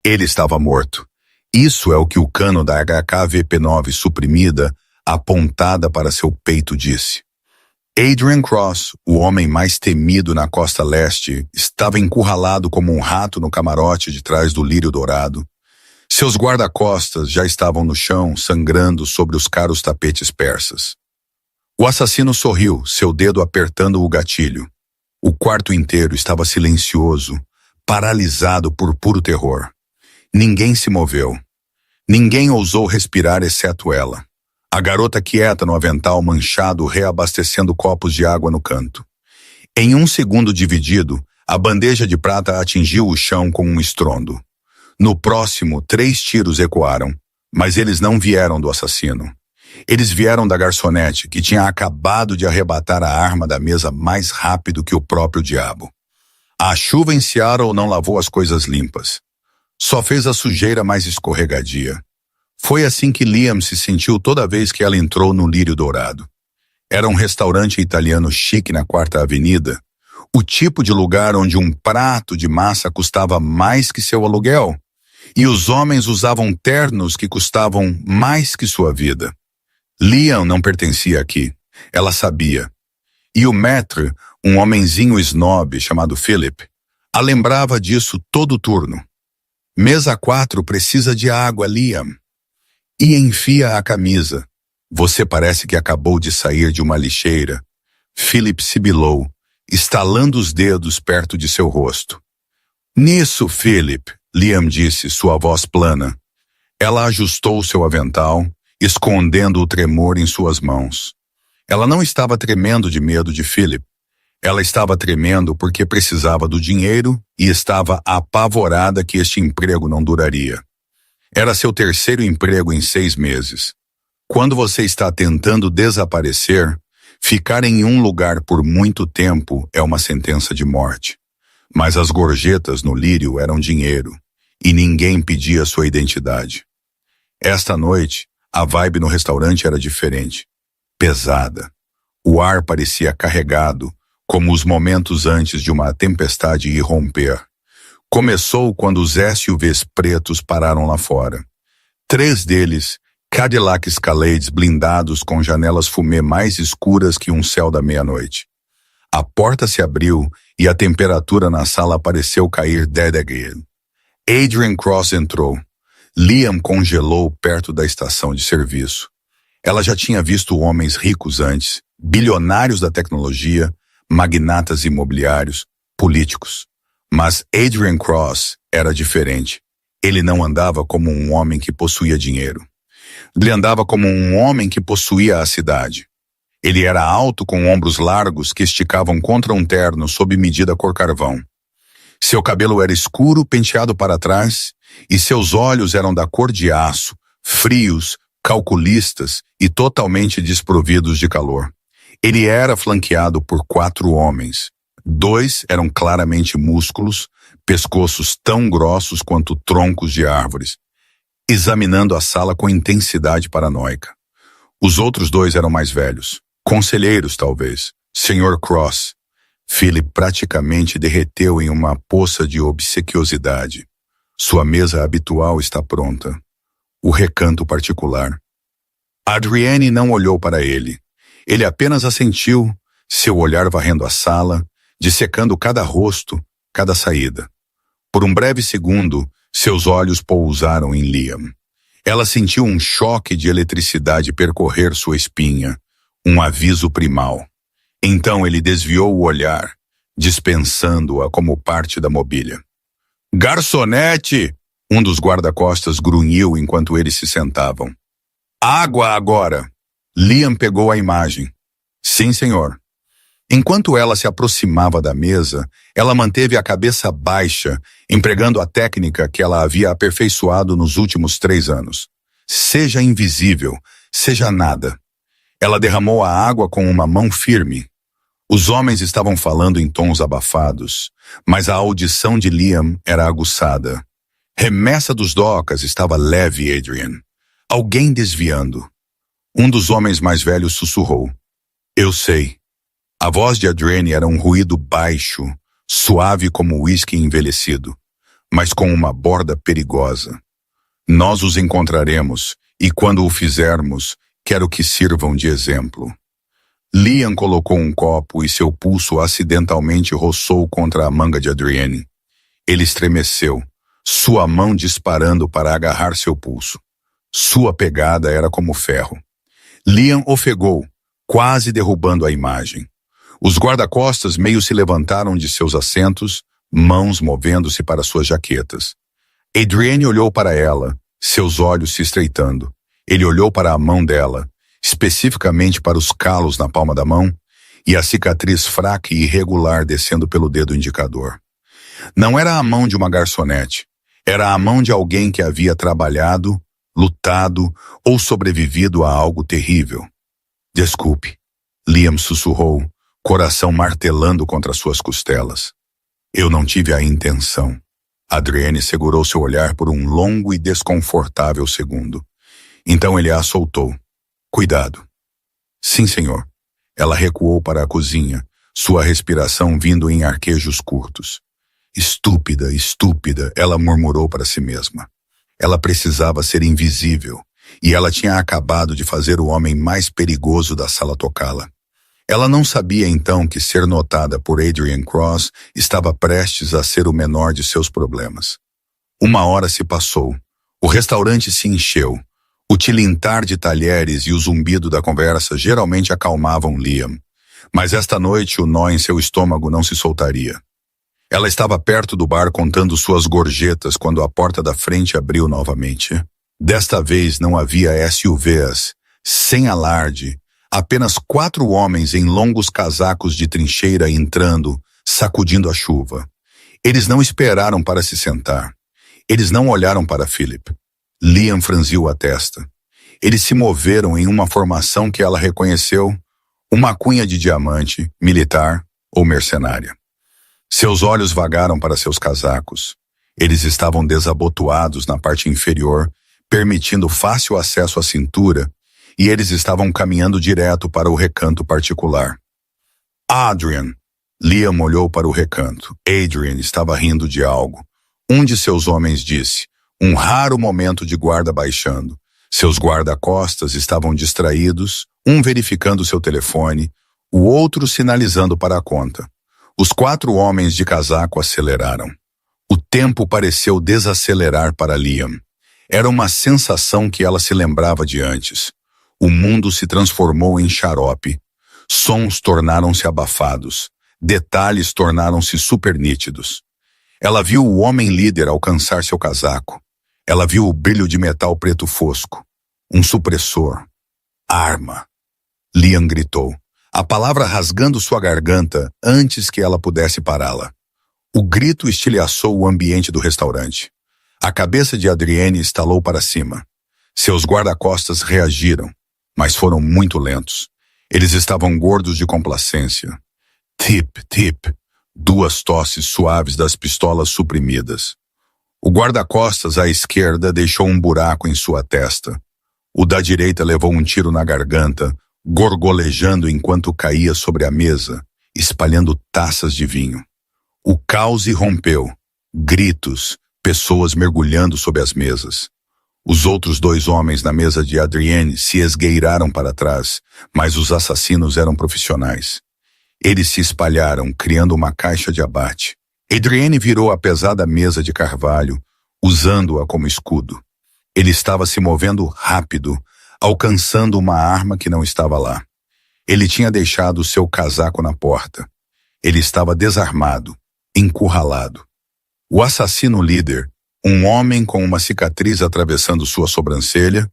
Ele estava morto. Isso é o que o cano da HKVP-9 suprimida, apontada para seu peito, disse. Adrian Cross, o homem mais temido na costa leste, estava encurralado como um rato no camarote de trás do lírio dourado. Seus guarda-costas já estavam no chão, sangrando sobre os caros tapetes persas. O assassino sorriu, seu dedo apertando o gatilho. O quarto inteiro estava silencioso, paralisado por puro terror. Ninguém se moveu. Ninguém ousou respirar exceto ela. A garota quieta no avental manchado reabastecendo copos de água no canto. Em um segundo dividido, a bandeja de prata atingiu o chão com um estrondo. No próximo, 3 tiros ecoaram, mas eles não vieram do assassino. Eles vieram da garçonete, que tinha acabado de arrebatar a arma da mesa mais rápido que o próprio diabo. A chuva em Seattle não lavou as coisas limpas. Só fez a sujeira mais escorregadia. Foi assim que Liam se sentiu toda vez que ela entrou no Lírio Dourado. Era um restaurante italiano chique na 4ª Avenida, o tipo de lugar onde um prato de massa custava mais que seu aluguel, e os homens usavam ternos que custavam mais que sua vida. Liam não pertencia aqui, ela sabia. E o maître, um homenzinho snob chamado Philip, a lembrava disso todo turno. Mesa 4 precisa de água, Liam. E enfia a camisa. Você parece que acabou de sair de uma lixeira. Philip sibilou, estalando os dedos perto de seu rosto. Nisso, Philip, Liam disse, sua voz plana. Ela ajustou seu avental, escondendo o tremor em suas mãos. Ela não estava tremendo de medo de Philip. Ela estava tremendo porque precisava do dinheiro e estava apavorada que este emprego não duraria. Era seu 3º emprego em 6 meses. Quando você está tentando desaparecer, ficar em um lugar por muito tempo é uma sentença de morte. Mas as gorjetas no lírio eram dinheiro, e ninguém pedia sua identidade. Esta noite, a vibe no restaurante era diferente. Pesada. O ar parecia carregado, como os momentos antes de uma tempestade irromper. Começou quando os SUVs pretos pararam lá fora. 3 deles, Cadillac Escalades blindados com janelas fumê mais escuras que um céu da meia-noite. A porta se abriu e a temperatura na sala pareceu cair dead. Adrian Cross entrou. Liam congelou perto da estação de serviço. Ela já tinha visto homens ricos antes, bilionários da tecnologia, magnatas imobiliários, políticos. Mas Adrian Cross era diferente. Ele não andava como um homem que possuía dinheiro. Ele andava como um homem que possuía a cidade. Ele era alto com ombros largos que esticavam contra um terno sob medida cor carvão. Seu cabelo era escuro, penteado para trás, e seus olhos eram da cor de aço, frios, calculistas e totalmente desprovidos de calor. Ele era flanqueado por 4 homens. 2 eram claramente músculos, pescoços tão grossos quanto troncos de árvores, examinando a sala com intensidade paranoica. Os outros 2 eram mais velhos, conselheiros talvez, Sr. Cross. Philip praticamente derreteu em uma poça de obsequiosidade. Sua mesa habitual está pronta. O recanto particular. Adrienne não olhou para ele. Ele apenas assentiu, seu olhar varrendo a sala, dissecando cada rosto, cada saída. Por um breve segundo, seus olhos pousaram em Liam. Ela sentiu um choque de eletricidade percorrer sua espinha, um aviso primal. Então ele desviou o olhar, dispensando-a como parte da mobília. Garçonete! Um dos guarda-costas grunhiu enquanto eles se sentavam. Água agora! Liam pegou a imagem. Sim, senhor. Enquanto ela se aproximava da mesa, ela manteve a cabeça baixa, empregando a técnica que ela havia aperfeiçoado nos últimos 3 anos. Seja invisível, seja nada. Ela derramou a água com uma mão firme. Os homens estavam falando em tons abafados, mas a audição de Liam era aguçada. Remessa dos docas estava leve, Adrian. Alguém desviando. Um dos homens mais velhos sussurrou. Eu sei. A voz de Adrienne era um ruído baixo, suave como uísque envelhecido. mas com uma borda perigosa. Nós os encontraremos, e quando o fizermos, quero que sirvam de exemplo. Liam colocou um copo e seu pulso acidentalmente roçou contra a manga de Adrienne. Ele estremeceu, sua mão disparando para agarrar seu pulso. Sua pegada era como ferro. Liam ofegou, quase derrubando a imagem. Os guarda-costas meio se levantaram de seus assentos, mãos movendo-se para suas jaquetas. Adrienne olhou para ela, seus olhos se estreitando. Ele olhou para a mão dela, especificamente para os calos na palma da mão, e a cicatriz fraca e irregular descendo pelo dedo indicador. Não era a mão de uma garçonete, era a mão de alguém que havia trabalhado, lutado ou sobrevivido a algo terrível. Desculpe, Liam sussurrou, coração martelando contra suas costelas. Eu não tive a intenção. Adrienne segurou seu olhar por um longo e desconfortável segundo. Então ele a soltou. Cuidado. Sim, senhor. Ela recuou para a cozinha, sua respiração vindo em arquejos curtos. Estúpida, estúpida, ela murmurou para si mesma. Ela precisava ser invisível, e ela tinha acabado de fazer o homem mais perigoso da sala tocá-la. Ela não sabia então que ser notada por Adrian Cross estava prestes a ser o menor de seus problemas. Uma hora se passou. O restaurante se encheu. O tilintar de talheres e o zumbido da conversa geralmente acalmavam Liam, mas esta noite o nó em seu estômago não se soltaria. Ela estava perto do bar contando suas gorjetas quando a porta da frente abriu novamente. Desta vez não havia SUVs, sem alarde, apenas 4 homens em longos casacos de trincheira entrando, sacudindo a chuva. Eles não esperaram para se sentar. Eles não olharam para Philip. Liam franziu a testa. Eles se moveram em uma formação que ela reconheceu, uma cunha de diamante, militar ou mercenária. Seus olhos vagaram para seus casacos. Eles estavam desabotoados na parte inferior, permitindo fácil acesso à cintura, e eles estavam caminhando direto para o recanto particular. Adrian! Liam olhou para o recanto. Adrian estava rindo de algo. Um de seus homens disse, um raro momento de guarda baixando. Seus guarda-costas estavam distraídos, um verificando seu telefone, o outro sinalizando para a conta. Os 4 homens de casaco aceleraram. O tempo pareceu desacelerar para Liam. Era uma sensação que ela se lembrava de antes. O mundo se transformou em xarope. Sons tornaram-se abafados. Detalhes tornaram-se super nítidos. Ela viu o homem líder alcançar seu casaco. Ela viu o brilho de metal preto fosco. Um supressor. Arma. Liam gritou, a palavra rasgando sua garganta antes que ela pudesse pará-la. O grito estilhaçou o ambiente do restaurante. A cabeça de Adrienne estalou para cima. Seus guarda-costas reagiram, mas foram muito lentos. Eles estavam gordos de complacência. Tip, tip. 2 tosses suaves das pistolas suprimidas. O guarda-costas à esquerda deixou um buraco em sua testa. O da direita levou um tiro na garganta, gorgolejando enquanto caía sobre a mesa, espalhando taças de vinho. O caos irrompeu. Gritos, pessoas mergulhando sob as mesas. Os outros 2 homens na mesa de Adrienne se esgueiraram para trás, mas os assassinos eram profissionais. Eles se espalharam, criando uma caixa de abate. Adrienne virou a pesada mesa de carvalho, usando-a como escudo. Ele estava se movendo rápido, alcançando uma arma que não estava lá. Ele tinha deixado seu casaco na porta. Ele estava desarmado, encurralado. O assassino líder, um homem com uma cicatriz atravessando sua sobrancelha,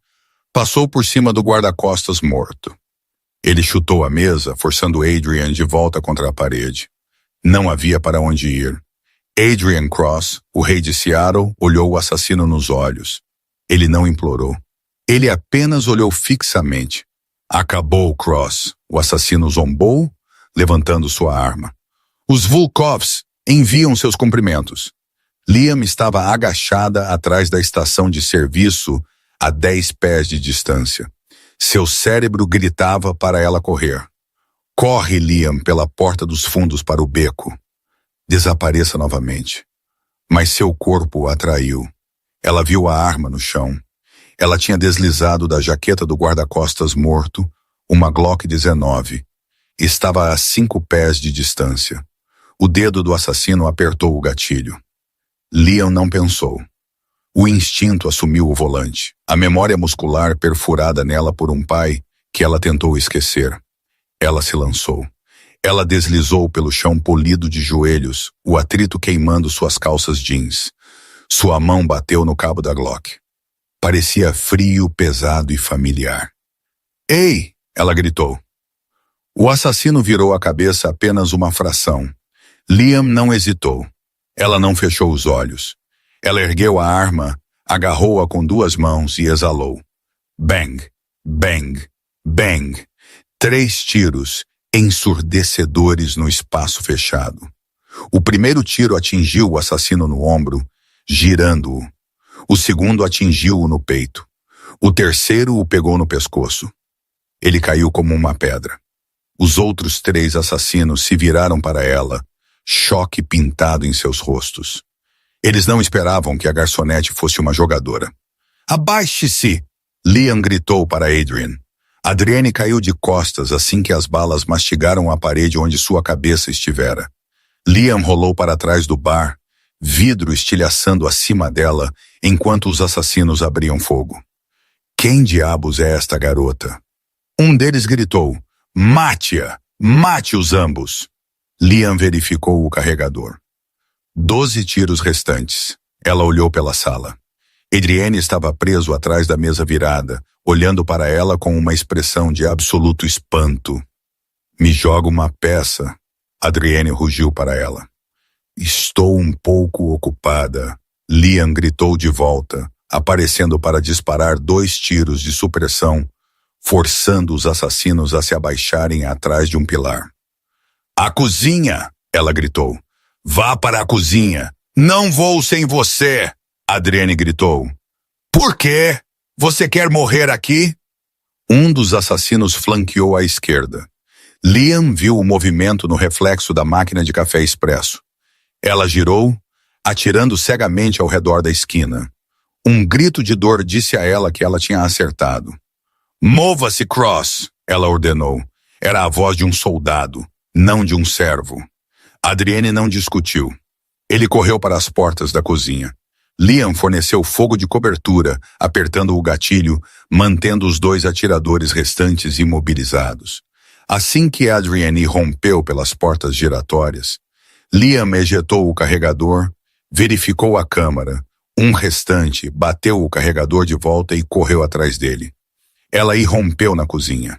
passou por cima do guarda-costas morto. Ele chutou a mesa, forçando Adrian de volta contra a parede. Não havia para onde ir. Adrian Cross, o rei de Seattle, olhou o assassino nos olhos. Ele não implorou. Ele apenas olhou fixamente. Acabou, Cross. O assassino zombou, levantando sua arma. Os Volkovs enviam seus cumprimentos. Liam estava agachada atrás da estação de serviço a 10 pés de distância. Seu cérebro gritava para ela correr. Corre, Liam, pela porta dos fundos para o beco. Desapareça novamente. mas seu corpo a atraiu. Ela viu a arma no chão. Ela tinha deslizado da jaqueta do guarda-costas morto uma Glock 19. Estava a 5 pés de distância. O dedo do assassino apertou o gatilho. Liam não pensou. O instinto assumiu o volante, a memória muscular perfurada nela por um pai que ela tentou esquecer. Ela se lançou. Ela deslizou pelo chão polido de joelhos, o atrito queimando suas calças jeans. Sua mão bateu no cabo da Glock. Parecia frio, pesado e familiar. "Ei!" ela gritou. O assassino virou a cabeça apenas uma fração. Liam não hesitou. Ela não fechou os olhos. Ela ergueu a arma, agarrou-a com 2 mãos e exalou. Bang, bang, bang. 3 tiros, ensurdecedores no espaço fechado. O primeiro tiro atingiu o assassino no ombro, girando-o. O segundo atingiu-o no peito. O terceiro o pegou no pescoço. Ele caiu como uma pedra. Os outros 3 assassinos se viraram para ela, choque pintado em seus rostos. Eles não esperavam que a garçonete fosse uma jogadora. "Abaixe-se!" Liam gritou para Adrian. Adrienne caiu de costas assim que as balas mastigaram a parede onde sua cabeça estivera. Liam rolou para trás do bar, vidro estilhaçando acima dela, enquanto os assassinos abriam fogo. "Quem diabos é esta garota?" Um deles gritou, "Mate-a! Mate-os ambos!" Liam verificou o carregador. 12 tiros restantes. Ela olhou pela sala. Adrienne estava preso atrás da mesa virada, olhando para ela com uma expressão de absoluto espanto. "Me joga uma peça", Adrienne rugiu para ela. "Estou um pouco ocupada", Liam gritou de volta, aparecendo para disparar 2 tiros de supressão, forçando os assassinos a se abaixarem atrás de um pilar. "A cozinha!" ela gritou. "Vá para a cozinha!" "Não vou sem você!" Adrienne gritou. "Por quê? Você quer morrer aqui?" Um dos assassinos flanqueou à esquerda. Liam viu o movimento no reflexo da máquina de café expresso. Ela girou, atirando cegamente ao redor da esquina. Um grito de dor disse a ela que ela tinha acertado. "Mova-se, Cross!" ela ordenou. Era a voz de um soldado, não de um servo. Adrienne não discutiu. Ele correu para as portas da cozinha. Liam forneceu fogo de cobertura, apertando o gatilho, mantendo os 2 atiradores restantes imobilizados. Assim que Adrienne rompeu pelas portas giratórias, Liam ejetou o carregador, verificou a câmara. Um restante bateu o carregador de volta e correu atrás dele. Ela irrompeu na cozinha.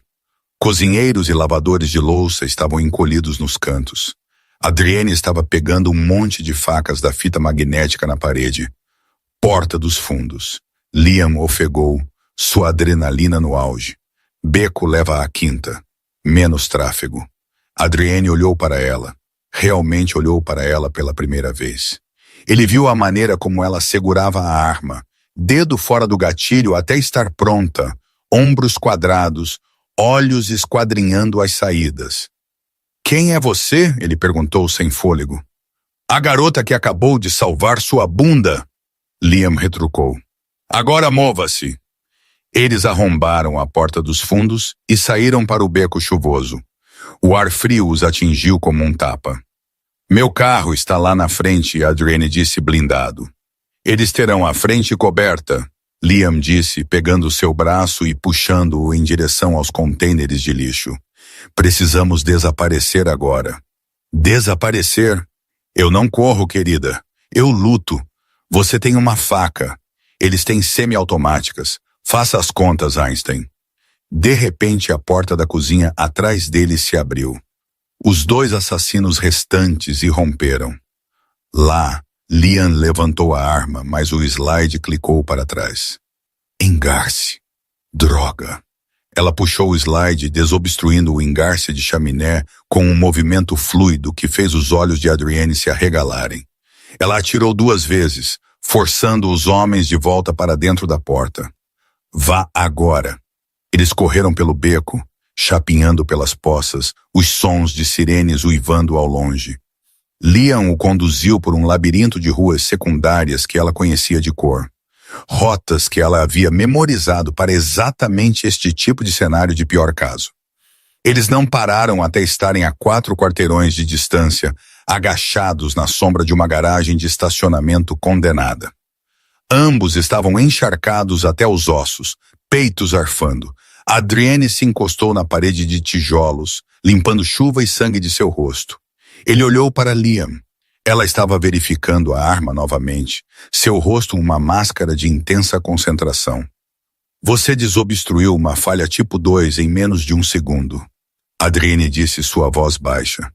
Cozinheiros e lavadores de louça estavam encolhidos nos cantos. Adrienne estava pegando um monte de facas da fita magnética na parede. Porta dos fundos. Liam ofegou, sua adrenalina no auge. Beco leva à quinta. Menos tráfego. Adrienne olhou para ela. Realmente olhou para ela pela primeira vez. Ele viu a maneira como ela segurava a arma, dedo fora do gatilho até estar pronta, ombros quadrados, olhos esquadrinhando as saídas. "Quem é você?" ele perguntou sem fôlego. "A garota que acabou de salvar sua bunda", Liam retrucou. "Agora mova-se." Eles arrombaram a porta dos fundos e saíram para o beco chuvoso. O ar frio os atingiu como um tapa. "Meu carro está lá na frente", Adrienne disse blindado. "Eles terão a frente coberta", Liam disse, pegando seu braço e puxando-o em direção aos contêineres de lixo. "Precisamos desaparecer agora." "Desaparecer? Eu não corro, querida. Eu luto. Você tem uma faca. Eles têm semiautomáticas. Faça as contas, Einstein." De repente, a porta da cozinha atrás dele se abriu. Os 2 assassinos restantes irromperam. Lá, Liam levantou a arma, mas o slide clicou para trás. Engarce. Droga. Ela puxou o slide, desobstruindo o engarce de chaminé com um movimento fluido que fez os olhos de Adrienne se arregalarem. Ela atirou 2 vezes, forçando os homens de volta para dentro da porta. "Vá agora." Eles correram pelo beco, chapinhando pelas poças, os sons de sirenes uivando ao longe. Liam o conduziu por um labirinto de ruas secundárias que ela conhecia de cor. Rotas que ela havia memorizado para exatamente este tipo de cenário de pior caso. Eles não pararam até estarem a 4 quarteirões de distância, agachados na sombra de uma garagem de estacionamento condenada. Ambos estavam encharcados até os ossos, peitos arfando. Adrienne se encostou na parede de tijolos, limpando chuva e sangue de seu rosto. Ele olhou para Liam. Ela estava verificando a arma novamente, seu rosto uma máscara de intensa concentração. Você desobstruiu uma falha tipo 2 em menos de 1 segundo. Adrienne disse sua voz baixa.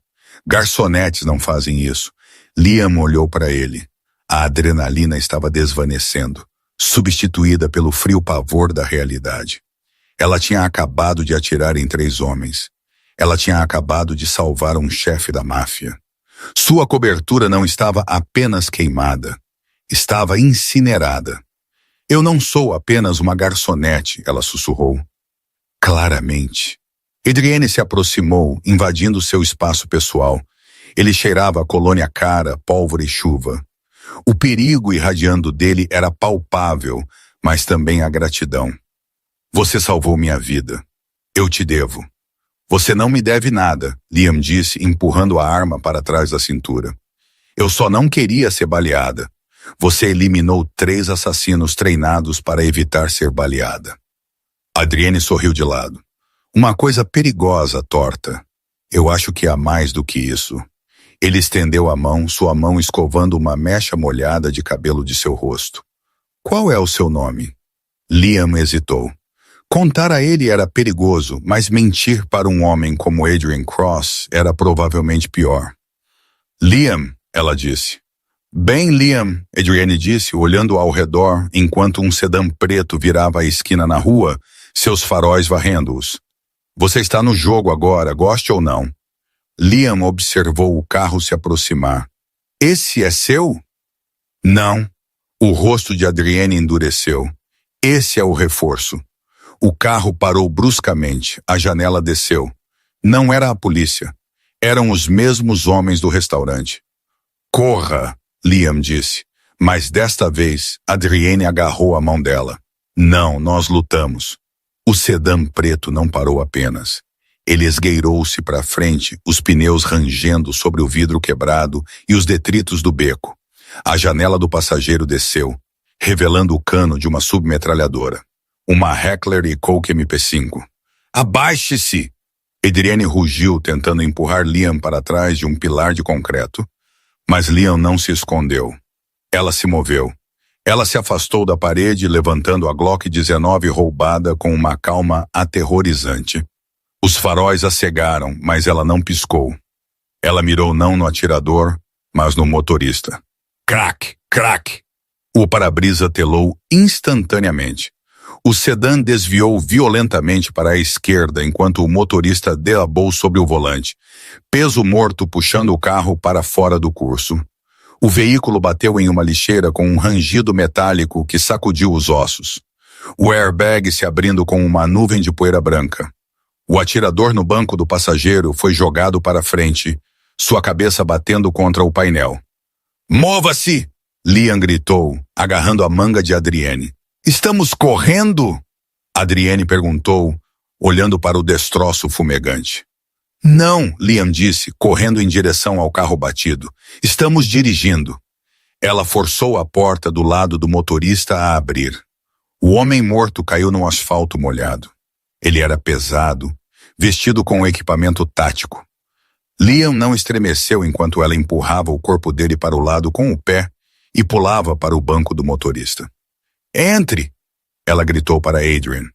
Garçonetes não fazem isso. Liam olhou para ele. A adrenalina estava desvanecendo, substituída pelo frio pavor da realidade. Ela tinha acabado de atirar em 3 homens. Ela tinha acabado de salvar um chefe da máfia. Sua cobertura não estava apenas queimada, estava incinerada. Eu não sou apenas uma garçonete, ela sussurrou. Claramente. Adrienne se aproximou, invadindo seu espaço pessoal. Ele cheirava a colônia cara, pólvora e chuva. O perigo irradiando dele era palpável, mas também a gratidão. Você salvou minha vida. Eu te devo. Você não me deve nada, Liam disse, empurrando a arma para trás da cintura. Eu só não queria ser baleada. Você eliminou 3 assassinos treinados para evitar ser baleada. Adrienne sorriu de lado. Uma coisa perigosa, torta. Eu acho que há mais do que isso. Ele estendeu a mão, sua mão escovando uma mecha molhada de cabelo de seu rosto. Qual é o seu nome? Liam hesitou. Contar a ele era perigoso, mas mentir para um homem como Adrian Cross era provavelmente pior. Liam, ela disse. Bem, Liam, Adrienne disse, olhando ao redor enquanto um sedã preto virava a esquina na rua, seus faróis varrendo-os. Você está no jogo agora, goste ou não? Liam observou o carro se aproximar. Esse é seu? Não. O rosto de Adrienne endureceu. Esse é o reforço. O carro parou bruscamente, a janela desceu. Não era a polícia. Eram os mesmos homens do restaurante. Corra, Liam disse. Mas desta vez, Adrienne agarrou a mão dela. Não, nós lutamos. O sedã preto não parou apenas. Ele esgueirou-se para frente, os pneus rangendo sobre o vidro quebrado e os detritos do beco. A janela do passageiro desceu, revelando o cano de uma submetralhadora. Uma Heckler & Koch MP5. Abaixe-se! Adrienne rugiu, tentando empurrar Liam para trás de um pilar de concreto. Mas Liam não se escondeu. Ela se moveu. Ela se afastou da parede, levantando a Glock 19 roubada com uma calma aterrorizante. Os faróis a cegaram, mas ela não piscou. Ela mirou não no atirador, mas no motorista. Crack! Crack! O para-brisa telou instantaneamente. O sedã desviou violentamente para a esquerda enquanto o motorista derrapou sobre o volante, peso morto puxando o carro para fora do curso. O veículo bateu em uma lixeira com um rangido metálico que sacudiu os ossos. O airbag se abrindo com uma nuvem de poeira branca. O atirador no banco do passageiro foi jogado para frente, sua cabeça batendo contra o painel. Mova-se! Liam gritou, agarrando a manga de Adrienne. Estamos correndo? Adrienne perguntou, olhando para o destroço fumegante. Não, Liam disse, correndo em direção ao carro batido. Estamos dirigindo. Ela forçou a porta do lado do motorista a abrir. O homem morto caiu no asfalto molhado. Ele era pesado, vestido com equipamento tático. Liam não estremeceu enquanto ela empurrava o corpo dele para o lado com o pé e pulava para o banco do motorista. Entre! Ela gritou para Adrian.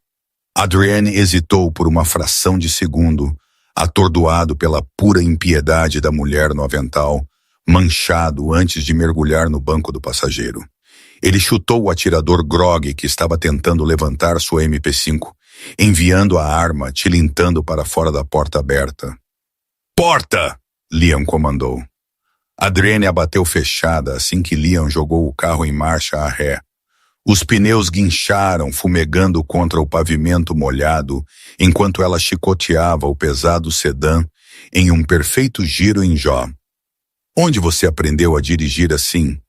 Adrienne hesitou por uma fração de segundo, atordoado pela pura impiedade da mulher no avental, manchado antes de mergulhar no banco do passageiro. Ele chutou o atirador grogue que estava tentando levantar sua MP5, enviando a arma tilintando para fora da porta aberta. Porta! Liam comandou. Adrienne abateu fechada assim que Liam jogou o carro em marcha a ré. Os pneus guincharam, fumegando contra o pavimento molhado, enquanto ela chicoteava o pesado sedã em um perfeito giro em Jó. Onde você aprendeu a dirigir assim?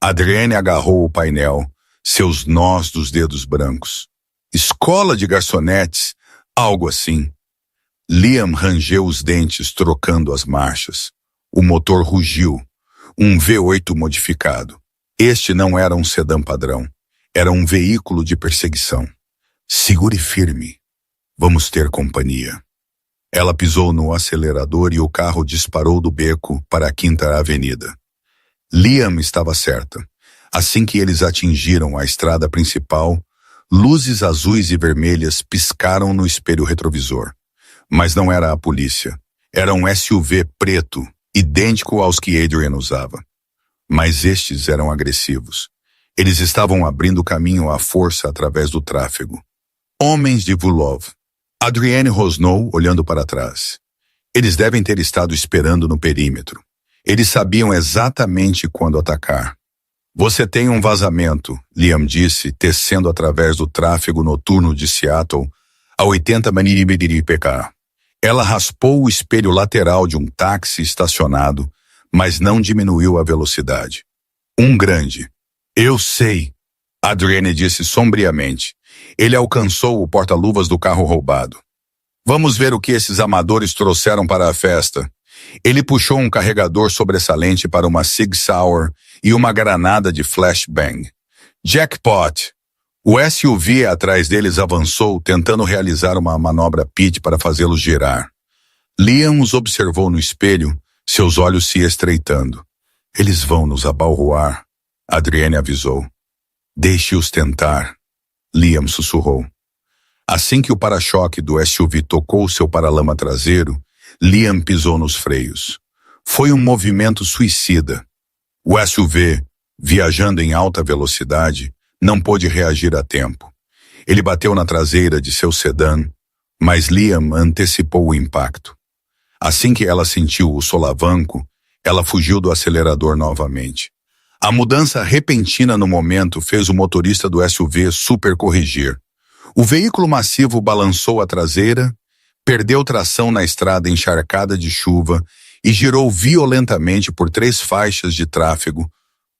Adrienne agarrou o painel, seus nós dos dedos brancos. Escola de garçonetes, algo assim. Liam rangeu os dentes, trocando as marchas. O motor rugiu. Um V8 modificado. Este não era um sedã padrão. Era um veículo de perseguição. Segure firme. Vamos ter companhia. Ela pisou no acelerador e o carro disparou do beco para a Quinta Avenida. Liam estava certa. Assim que eles atingiram a estrada principal, luzes azuis e vermelhas piscaram no espelho retrovisor. Mas não era a polícia. Era um SUV preto, idêntico aos que Adrian usava. Mas estes eram agressivos. Eles estavam abrindo caminho à força através do tráfego. Homens de Vulov. Adrienne rosnou, olhando para trás. Eles devem ter estado esperando no perímetro. Eles sabiam exatamente quando atacar. Você tem um vazamento, Liam disse, tecendo através do tráfego noturno de Seattle a 80 mph. Ela raspou o espelho lateral de um táxi estacionado, mas não diminuiu a velocidade. Um grande. Eu sei, Adrienne disse sombriamente. Ele alcançou o porta-luvas do carro roubado. Vamos ver o que esses amadores trouxeram para a festa. Ele puxou um carregador sobressalente para uma Sig Sauer e uma granada de flashbang. Jackpot! O SUV atrás deles avançou, tentando realizar uma manobra pit para fazê-los girar. Liam os observou no espelho, seus olhos se estreitando. Eles vão nos abalroar, Adrienne avisou. Deixe-os tentar, Liam sussurrou. Assim que o para-choque do SUV tocou seu paralama traseiro, Liam pisou nos freios. Foi um movimento suicida. O SUV, viajando em alta velocidade, não pôde reagir a tempo. Ele bateu na traseira de seu sedã, mas Liam antecipou o impacto. Assim que ela sentiu o solavanco, ela fugiu do acelerador novamente. A mudança repentina no momento fez o motorista do SUV supercorrigir. O veículo massivo balançou a traseira, perdeu tração na estrada encharcada de chuva e girou violentamente por 3 faixas de tráfego,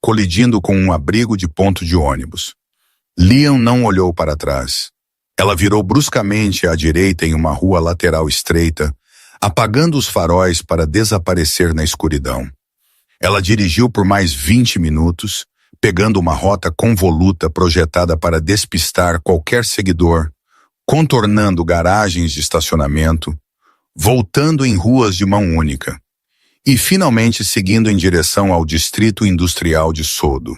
colidindo com um abrigo de ponto de ônibus. Liam não olhou para trás. Ela virou bruscamente à direita em uma rua lateral estreita, apagando os faróis para desaparecer na escuridão. Ela dirigiu por mais 20 minutos, pegando uma rota convoluta projetada para despistar qualquer seguidor, contornando garagens de estacionamento, voltando em ruas de mão única, e finalmente seguindo em direção ao distrito industrial de Sodo.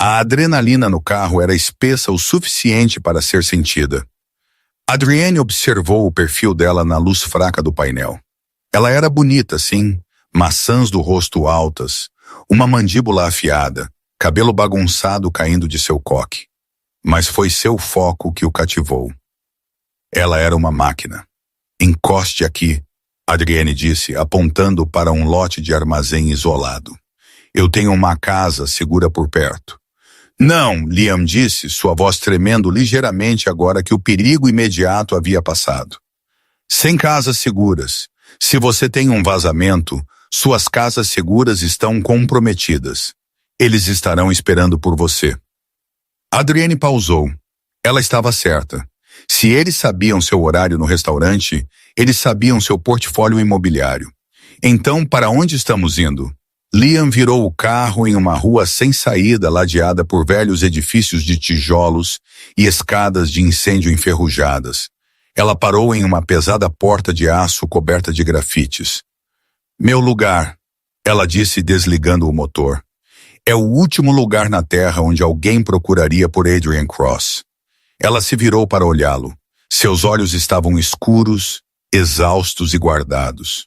A adrenalina no carro era espessa o suficiente para ser sentida. Adrienne observou o perfil dela na luz fraca do painel. Ela era bonita, sim, maçãs do rosto altas, uma mandíbula afiada, cabelo bagunçado caindo de seu coque. Mas foi seu foco que o cativou. Ela era uma máquina. Encoste aqui, Adrienne disse, apontando para um lote de armazém isolado. Eu tenho uma casa segura por perto. Não, Liam disse, sua voz tremendo ligeiramente agora que o perigo imediato havia passado. Sem casas seguras. Se você tem um vazamento, suas casas seguras estão comprometidas. Eles estarão esperando por você. Adrienne pausou. Ela estava certa. Se eles sabiam seu horário no restaurante, eles sabiam seu portfólio imobiliário. Então, para onde estamos indo? Liam virou o carro em uma rua sem saída ladeada por velhos edifícios de tijolos e escadas de incêndio enferrujadas. Ela parou em uma pesada porta de aço coberta de grafites. Meu lugar, ela disse desligando o motor. É o último lugar na Terra onde alguém procuraria por Adrian Cross. Ela se virou para olhá-lo. Seus olhos estavam escuros, exaustos e guardados.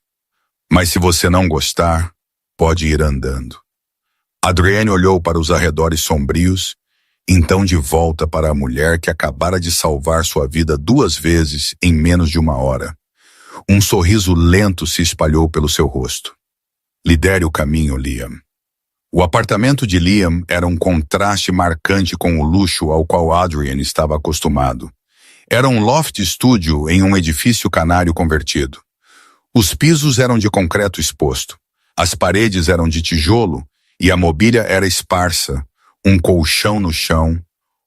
Mas se você não gostar, pode ir andando. Adrienne olhou para os arredores sombrios, então de volta para a mulher que acabara de salvar sua vida 2 vezes em menos de 1 hora. Um sorriso lento se espalhou pelo seu rosto. Lidere o caminho, Liam. O apartamento de Liam era um contraste marcante com o luxo ao qual Adrian estava acostumado. Era um loft studio em um edifício canário convertido. Os pisos eram de concreto exposto. As paredes eram de tijolo e a mobília era esparsa, um colchão no chão,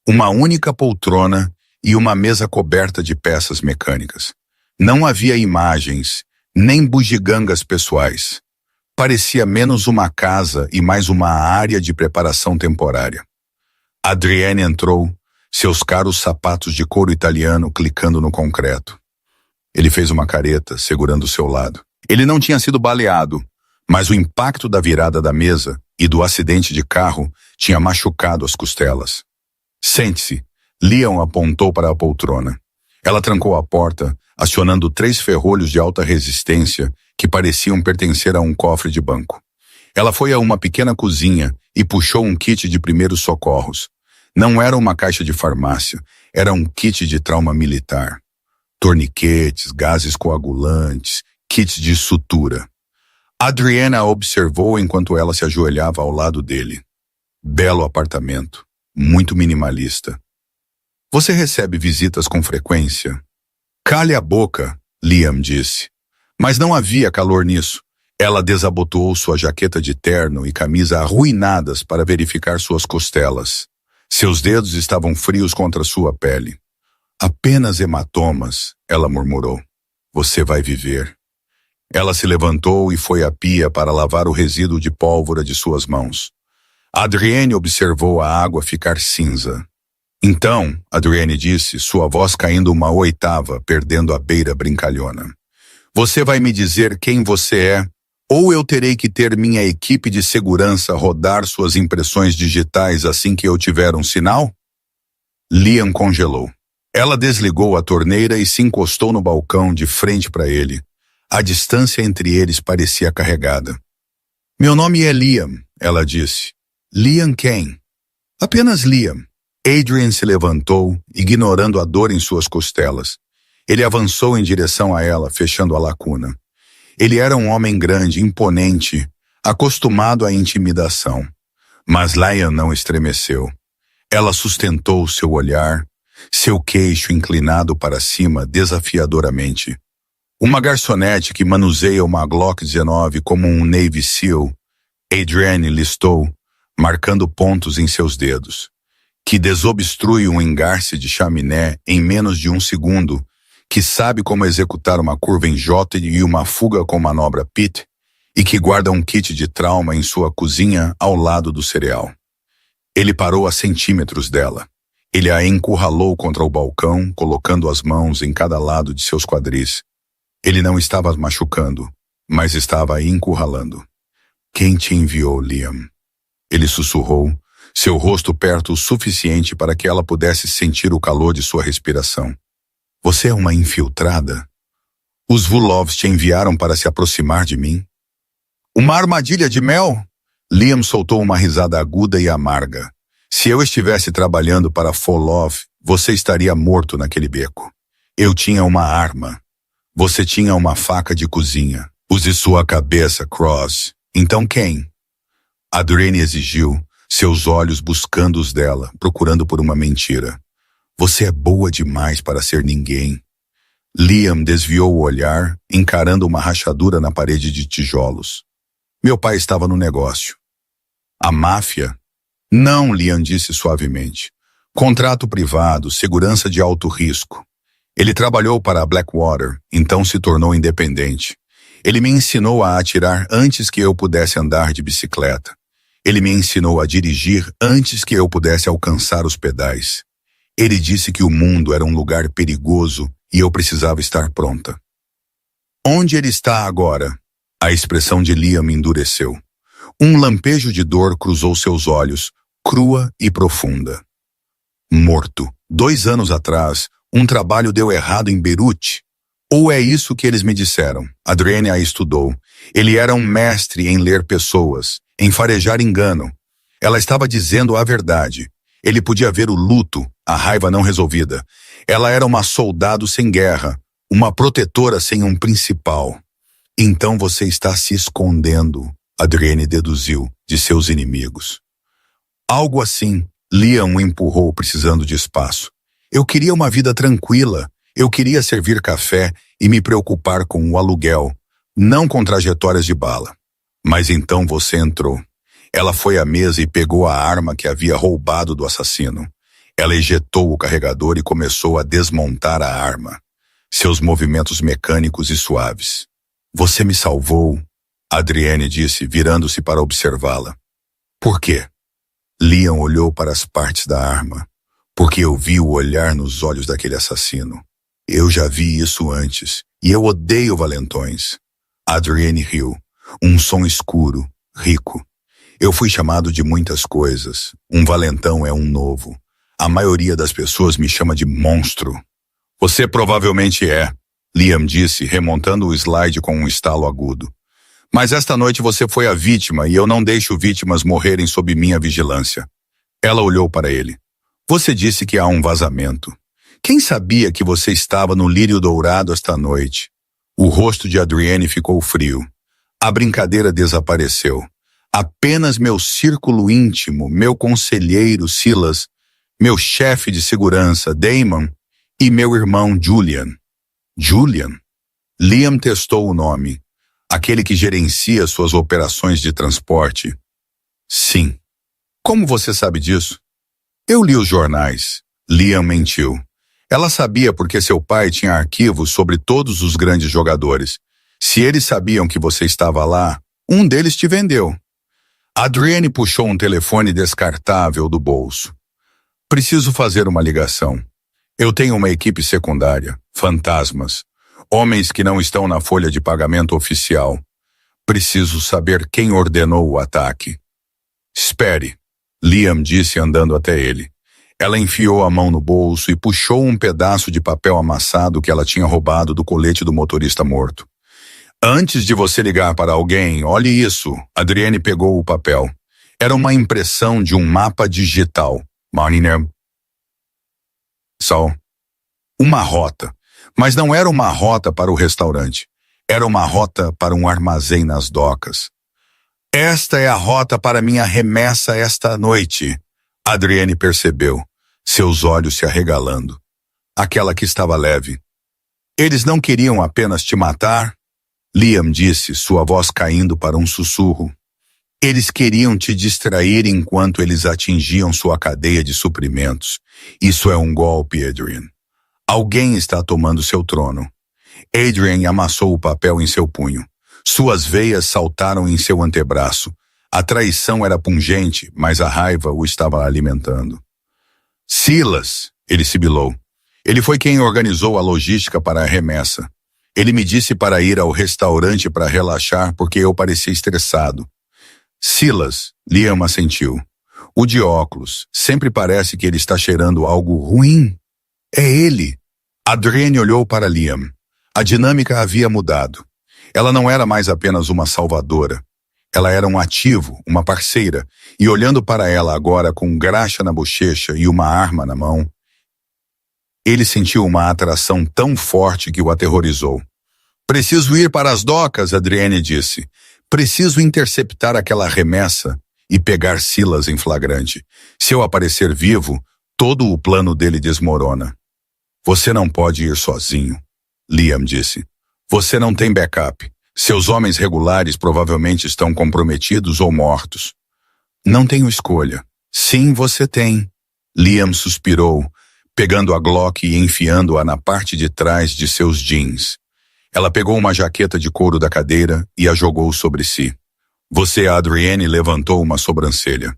uma única poltrona e uma mesa coberta de peças mecânicas. Não havia imagens, nem bugigangas pessoais. Parecia menos uma casa e mais uma área de preparação temporária. Adrienne entrou, seus caros sapatos de couro italiano clicando no concreto. Ele fez uma careta, segurando seu lado. Ele não tinha sido baleado, mas o impacto da virada da mesa e do acidente de carro tinha machucado as costelas. Sente-se, Liam apontou para a poltrona. Ela trancou a porta, acionando 3 ferrolhos de alta resistência que pareciam pertencer a um cofre de banco. Ela foi a uma pequena cozinha e puxou um kit de primeiros socorros. Não era uma caixa de farmácia, era um kit de trauma militar. Torniquetes, gases coagulantes, kits de sutura. Adriana a observou enquanto ela se ajoelhava ao lado dele. Belo apartamento, muito minimalista. Você recebe visitas com frequência? Cale a boca, Liam disse. Mas não havia calor nisso. Ela desabotoou sua jaqueta de terno e camisa arruinadas para verificar suas costelas. Seus dedos estavam frios contra sua pele. Apenas hematomas, ela murmurou. Você vai viver. Ela se levantou e foi à pia para lavar o resíduo de pólvora de suas mãos. Adrienne observou a água ficar cinza. Então, Adrienne disse, sua voz caindo uma oitava, perdendo a beira brincalhona. Você vai me dizer quem você é, ou eu terei que ter minha equipe de segurança rodar suas impressões digitais assim que eu tiver um sinal? Liam congelou. Ela desligou a torneira e se encostou no balcão de frente para ele. A distância entre eles parecia carregada. Meu nome é Liam, ela disse. Liam quem? Apenas Liam. Adrian se levantou, ignorando a dor em suas costelas. Ele avançou em direção a ela, fechando a lacuna. Ele era um homem grande, imponente, acostumado à intimidação. Mas Liam não estremeceu. Ela sustentou seu olhar, seu queixo inclinado para cima desafiadoramente. Uma garçonete que manuseia uma Glock 19 como um Navy SEAL, Adrienne listou, marcando pontos em seus dedos. Que desobstrui um engarce de chaminé em menos de 1 segundo, que sabe como executar uma curva em J e uma fuga com manobra PIT, e que guarda um kit de trauma em sua cozinha ao lado do cereal. Ele parou a centímetros dela. Ele a encurralou contra o balcão, colocando as mãos em cada lado de seus quadris. Ele não estava machucando, mas estava a encurralando. Quem te enviou, Liam? Ele sussurrou, seu rosto perto o suficiente para que ela pudesse sentir o calor de sua respiração. Você é uma infiltrada? Os Vulovs te enviaram para se aproximar de mim? Uma armadilha de mel? Liam soltou uma risada aguda e amarga. Se eu estivesse trabalhando para Volov, você estaria morto naquele beco. Eu tinha uma arma. Você tinha uma faca de cozinha. Use sua cabeça, Cross. Então quem? Adrienne exigiu, seus olhos buscando os dela, procurando por uma mentira. Você é boa demais para ser ninguém. Liam desviou o olhar, encarando uma rachadura na parede de tijolos. Meu pai estava no negócio. A máfia? Não, Liam disse suavemente. Contrato privado, segurança de alto risco. Ele trabalhou para a Blackwater, então se tornou independente. Ele me ensinou a atirar antes que eu pudesse andar de bicicleta. Ele me ensinou a dirigir antes que eu pudesse alcançar os pedais. Ele disse que o mundo era um lugar perigoso e eu precisava estar pronta. Onde ele está agora? A expressão de Liam endureceu. Um lampejo de dor cruzou seus olhos, crua e profunda. Morto. 2 anos atrás, um trabalho deu errado em Beirute. Ou é isso que eles me disseram? Adrienne a estudou. Ele era um mestre em ler pessoas, em farejar engano. Ela estava dizendo a verdade. Ele podia ver o luto, a raiva não resolvida. Ela era uma soldado sem guerra, uma protetora sem um principal. Então você está se escondendo, Adrienne deduziu, de seus inimigos. Algo assim, Liam o empurrou precisando de espaço. Eu queria uma vida tranquila. Eu queria servir café e me preocupar com o aluguel, não com trajetórias de bala. Mas então você entrou. Ela foi à mesa e pegou a arma que havia roubado do assassino. Ela ejetou o carregador e começou a desmontar a arma. Seus movimentos mecânicos e suaves. Você me salvou, Adrienne disse, virando-se para observá-la. Por quê? Liam olhou para as partes da arma. Porque eu vi o olhar nos olhos daquele assassino. Eu já vi isso antes, e eu odeio valentões. Adrienne riu. Um som escuro, rico. Eu fui chamado de muitas coisas. Um valentão é um novo. A maioria das pessoas me chama de monstro. Você provavelmente é, Liam disse, remontando o slide com um estalo agudo. Mas esta noite você foi a vítima e eu não deixo vítimas morrerem sob minha vigilância. Ela olhou para ele. Você disse que há um vazamento. Quem sabia que você estava no lírio dourado esta noite? O rosto de Adrienne ficou frio. A brincadeira desapareceu. Apenas meu círculo íntimo, meu conselheiro Silas, meu chefe de segurança Damon e meu irmão Julian. Julian? Liam testou o nome. Aquele que gerencia suas operações de transporte. Sim. Como você sabe disso? Eu li os jornais. Liam mentiu. Ela sabia porque seu pai tinha arquivos sobre todos os grandes jogadores. Se eles sabiam que você estava lá, um deles te vendeu. Adrienne puxou um telefone descartável do bolso. Preciso fazer uma ligação. Eu tenho uma equipe secundária, fantasmas, homens que não estão na folha de pagamento oficial. Preciso saber quem ordenou o ataque. Espere, Liam disse andando até ele. Ela enfiou a mão no bolso e puxou um pedaço de papel amassado que ela tinha roubado do colete do motorista morto. Antes de você ligar para alguém, olhe isso. Adrienne pegou o papel. Era uma impressão de um mapa digital. Uma rota. Mas não era uma rota para o restaurante. Era uma rota para um armazém nas docas. Esta é a rota para minha remessa esta noite. Adrienne percebeu, seus olhos se arregalando. Aquela que estava leve. Eles não queriam apenas te matar? Liam disse, sua voz caindo para um sussurro. Eles queriam te distrair enquanto eles atingiam sua cadeia de suprimentos. Isso é um golpe, Adrienne. Alguém está tomando seu trono. Adrienne amassou o papel em seu punho. Suas veias saltaram em seu antebraço. A traição era pungente, mas a raiva o estava alimentando. Silas, ele sibilou. Ele foi quem organizou a logística para a remessa. Ele me disse para ir ao restaurante para relaxar porque eu parecia estressado. Silas, Liam assentiu. O de óculos, sempre parece que ele está cheirando algo ruim. É ele. Adrienne olhou para Liam. A dinâmica havia mudado. Ela não era mais apenas uma salvadora. Ela era um ativo, uma parceira, e olhando para ela agora com graxa na bochecha e uma arma na mão, ele sentiu uma atração tão forte que o aterrorizou. Preciso ir para as docas, Adrienne disse. Preciso interceptar aquela remessa e pegar Silas em flagrante. Se eu aparecer vivo, todo o plano dele desmorona. Você não pode ir sozinho, Liam disse. Você não tem backup. Seus homens regulares provavelmente estão comprometidos ou mortos. Não tenho escolha. Sim, você tem. Liam suspirou, pegando a Glock e enfiando-a na parte de trás de seus jeans. Ela pegou uma jaqueta de couro da cadeira e a jogou sobre si. Você, Adrienne, levantou uma sobrancelha.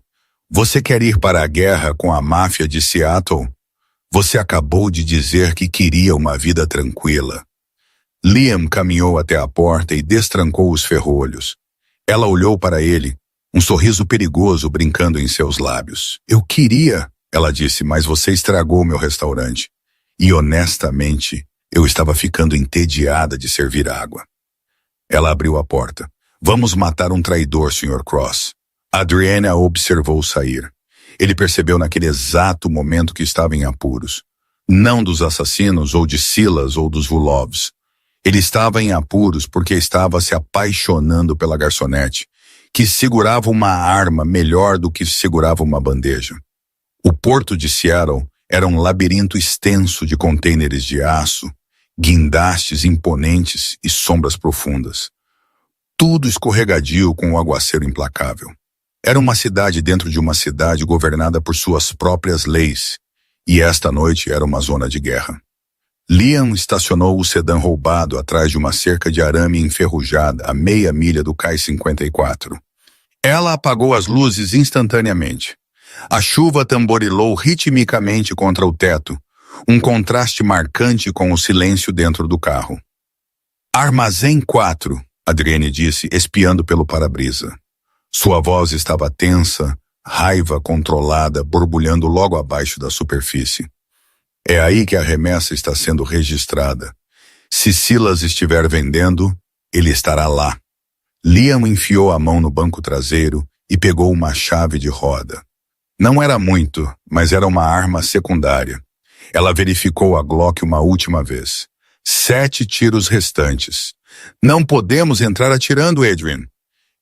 Você quer ir para a guerra com a máfia de Seattle? Você acabou de dizer que queria uma vida tranquila. Liam caminhou até a porta e destrancou os ferrolhos. Ela olhou para ele, um sorriso perigoso brincando em seus lábios. Eu queria, ela disse, mas você estragou meu restaurante. E honestamente, eu estava ficando entediada de servir água. Ela abriu a porta. Vamos matar um traidor, Sr. Cross. Adrienne a observou sair. Ele percebeu naquele exato momento que estava em apuros. Não dos assassinos, ou de Silas, ou dos Vulovs. Ele estava em apuros porque estava se apaixonando pela garçonete, que segurava uma arma melhor do que segurava uma bandeja. O porto de Seattle era um labirinto extenso de contêineres de aço, guindastes imponentes e sombras profundas. tudo escorregadio com o aguaceiro implacável. Era uma cidade dentro de uma cidade governada por suas próprias leis, e esta noite era uma zona de guerra. Liam estacionou o sedã roubado atrás de uma cerca de arame enferrujada a meia milha do Cais 54. Ela apagou as luzes instantaneamente. A chuva tamborilou ritmicamente contra o teto, um contraste marcante com o silêncio dentro do carro. Armazém 4, Adrienne disse, espiando pelo para-brisa. Sua voz estava tensa, raiva controlada, borbulhando logo abaixo da superfície. É aí que a remessa está sendo registrada. Se Silas estiver vendendo, ele estará lá. Liam enfiou a mão no banco traseiro e pegou uma chave de roda. Não era muito, mas era uma arma secundária. Ela verificou a Glock uma última vez. 7 tiros restantes. Não podemos entrar atirando, Adrian.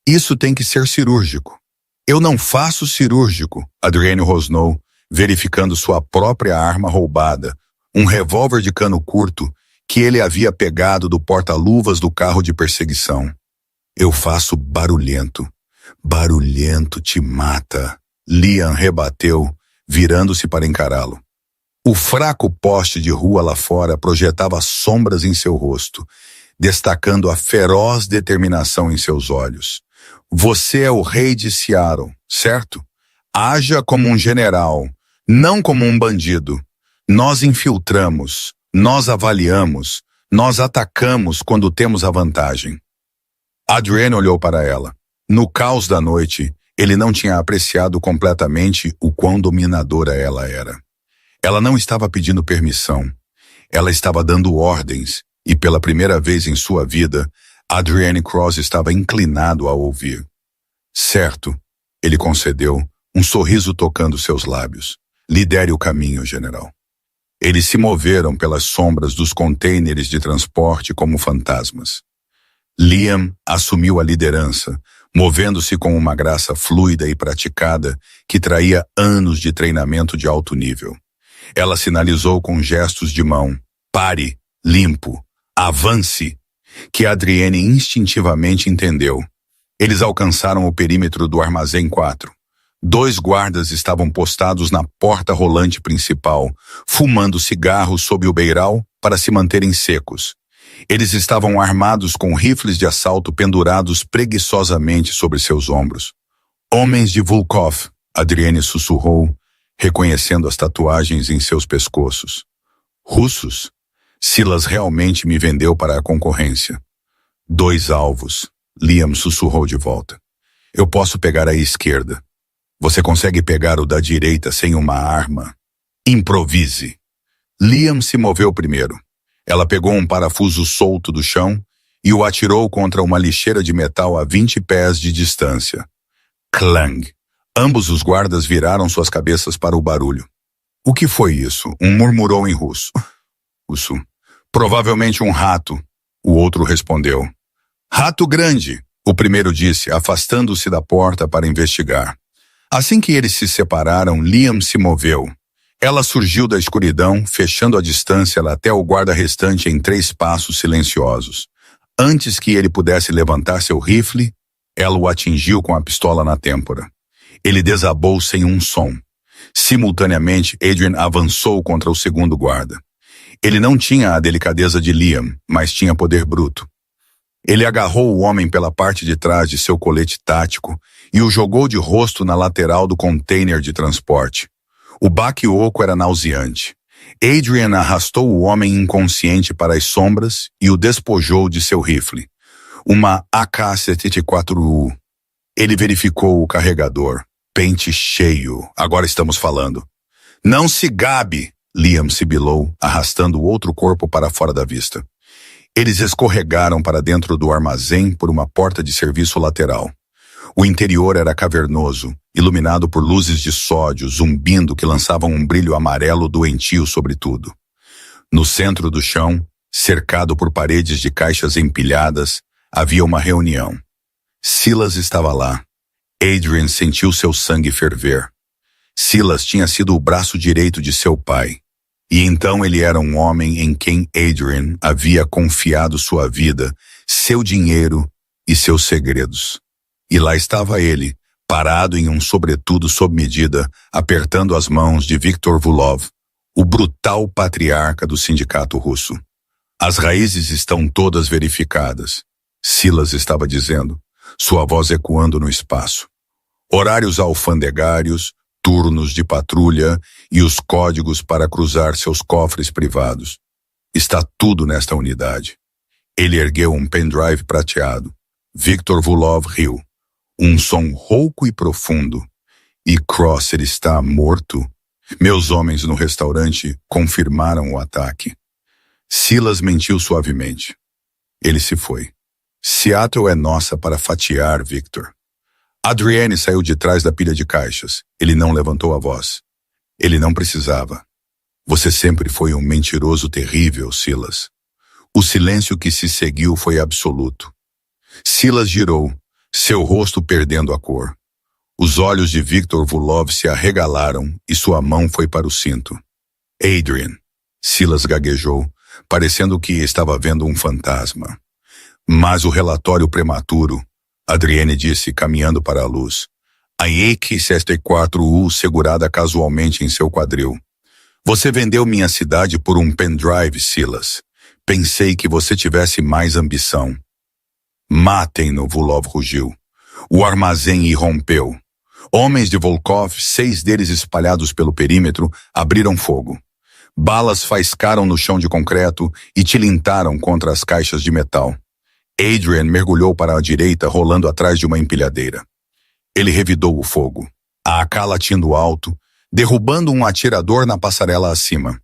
Isso tem que ser cirúrgico. Eu não faço cirúrgico, Adrienne rosnou, verificando sua própria arma roubada, um revólver de cano curto que ele havia pegado do porta-luvas do carro de perseguição. Eu faço barulhento. Barulhento te mata. Liam rebateu, virando-se para encará-lo. O fraco poste de rua lá fora projetava sombras em seu rosto, destacando a feroz determinação em seus olhos. Você é o rei de Seattle, certo? Haja como um general, não como um bandido. Nós infiltramos, nós avaliamos, nós atacamos quando temos a vantagem. Adrienne olhou para ela. No caos da noite, ele não tinha apreciado completamente o quão dominadora ela era. Ela não estava pedindo permissão. Ela estava dando ordens, e pela primeira vez em sua vida, Adrienne Cross estava inclinado a ouvir. Certo, ele concedeu, um sorriso tocando seus lábios. Lidere o caminho, general. Eles se moveram pelas sombras dos contêineres de transporte como fantasmas. Liam assumiu a liderança, movendo-se com uma graça fluida e praticada que traía anos de treinamento de alto nível. Ela sinalizou com gestos de mão, pare, limpo, avance, que Adrienne instintivamente entendeu. Eles alcançaram o perímetro do Armazém 4. 2 guardas estavam postados na porta rolante principal, fumando cigarros sob o beiral para se manterem secos. Eles estavam armados com rifles de assalto pendurados preguiçosamente sobre seus ombros. Homens de Volkov, Adrienne sussurrou, reconhecendo as tatuagens em seus pescoços. Russos? Silas realmente me vendeu para a concorrência. 2 alvos, Liam sussurrou de volta. Eu posso pegar a esquerda. Você consegue pegar o da direita sem uma arma? Improvise. Liam se moveu primeiro. Ela pegou um parafuso solto do chão e o atirou contra uma lixeira de metal a 20 pés de distância. Clang! Ambos os guardas viraram suas cabeças para o barulho. O que foi isso? Um murmurou em russo. Provavelmente um rato, o outro respondeu. Rato grande, o primeiro disse, afastando-se da porta para investigar. Assim que eles se separaram, Liam se moveu. Ela surgiu da escuridão, fechando a distância até o guarda restante em 3 passos silenciosos. Antes que ele pudesse levantar seu rifle, ela o atingiu com a pistola na têmpora. Ele desabou sem um som. Simultaneamente, Adrian avançou contra o segundo guarda. Ele não tinha a delicadeza de Liam, mas tinha poder bruto. Ele agarrou o homem pela parte de trás de seu colete tático e o jogou de rosto na lateral do container de transporte. O baque oco era nauseante. Adrian arrastou o homem inconsciente para as sombras e o despojou de seu rifle. Uma AK-74U. Ele verificou o carregador. Pente cheio. Agora estamos falando. Não se gabe, Liam sibilou, arrastando o outro corpo para fora da vista. Eles escorregaram para dentro do armazém por uma porta de serviço lateral. O interior era cavernoso, iluminado por luzes de sódio zumbindo que lançavam um brilho amarelo doentio sobre tudo. No centro do chão, cercado por paredes de caixas empilhadas, havia uma reunião. Silas estava lá. Adrian sentiu seu sangue ferver. Silas tinha sido o braço direito de seu pai. E então ele era um homem em quem Adrian havia confiado sua vida, seu dinheiro e seus segredos. E lá estava ele, parado em um sobretudo sob medida, apertando as mãos de Viktor Vulov, o brutal patriarca do sindicato russo. As raízes estão todas verificadas, Silas estava dizendo, sua voz ecoando no espaço. Horários alfandegários, turnos de patrulha e os códigos para cruzar seus cofres privados. Está tudo nesta unidade. Ele ergueu um pendrive prateado. Viktor Vulov riu. Um som rouco e profundo. E Crosser está morto? Meus homens no restaurante confirmaram o ataque. Silas mentiu suavemente. Ele se foi. Seattle é nossa para fatiar, Victor. Adrienne saiu de trás da pilha de caixas. Ele não levantou a voz. Ele não precisava. Você sempre foi um mentiroso terrível, Silas. O silêncio que se seguiu foi absoluto. Silas girou, seu rosto perdendo a cor. Os olhos de Viktor Vulov se arregalaram e sua mão foi para o cinto. Adrian, Silas gaguejou, parecendo que estava vendo um fantasma. Mas o relatório prematuro, Adrienne disse, caminhando para a luz. A AK-64U segurada casualmente em seu quadril. Você vendeu minha cidade por um pendrive, Silas. Pensei que você tivesse mais ambição. Matem-no, Vulov rugiu. O armazém irrompeu. Homens de Volkov, 6 deles espalhados pelo perímetro, abriram fogo. Balas faiscaram no chão de concreto e tilintaram contra as caixas de metal. Adrian mergulhou para a direita, rolando atrás de uma empilhadeira. Ele revidou o fogo, a AK latindo alto, derrubando um atirador na passarela acima.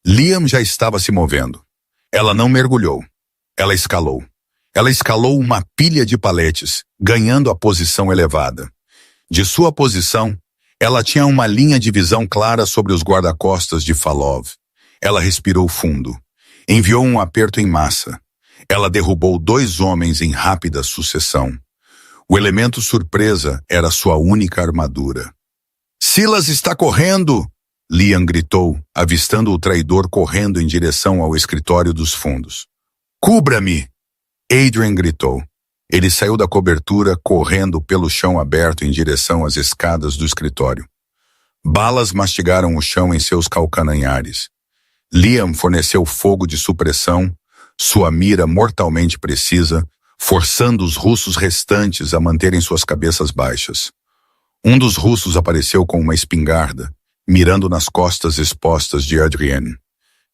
Liam já estava se movendo. Ela não mergulhou. Ela escalou. Ela escalou uma pilha de paletes, ganhando a posição elevada. De sua posição, ela tinha uma linha de visão clara sobre os guarda-costas de Falov. Ela respirou fundo. Enviou um aperto em massa. Ela derrubou 2 homens em rápida sucessão. O elemento surpresa era sua única armadura. Silas está correndo! Liam gritou, avistando o traidor correndo em direção ao escritório dos fundos. Cubra-me! Adrian gritou. Ele saiu da cobertura, correndo pelo chão aberto em direção às escadas do escritório. Balas mastigaram o chão em seus calcanhares. Liam forneceu fogo de supressão, sua mira mortalmente precisa, forçando os russos restantes a manterem suas cabeças baixas. Um dos russos apareceu com uma espingarda, mirando nas costas expostas de Adrienne.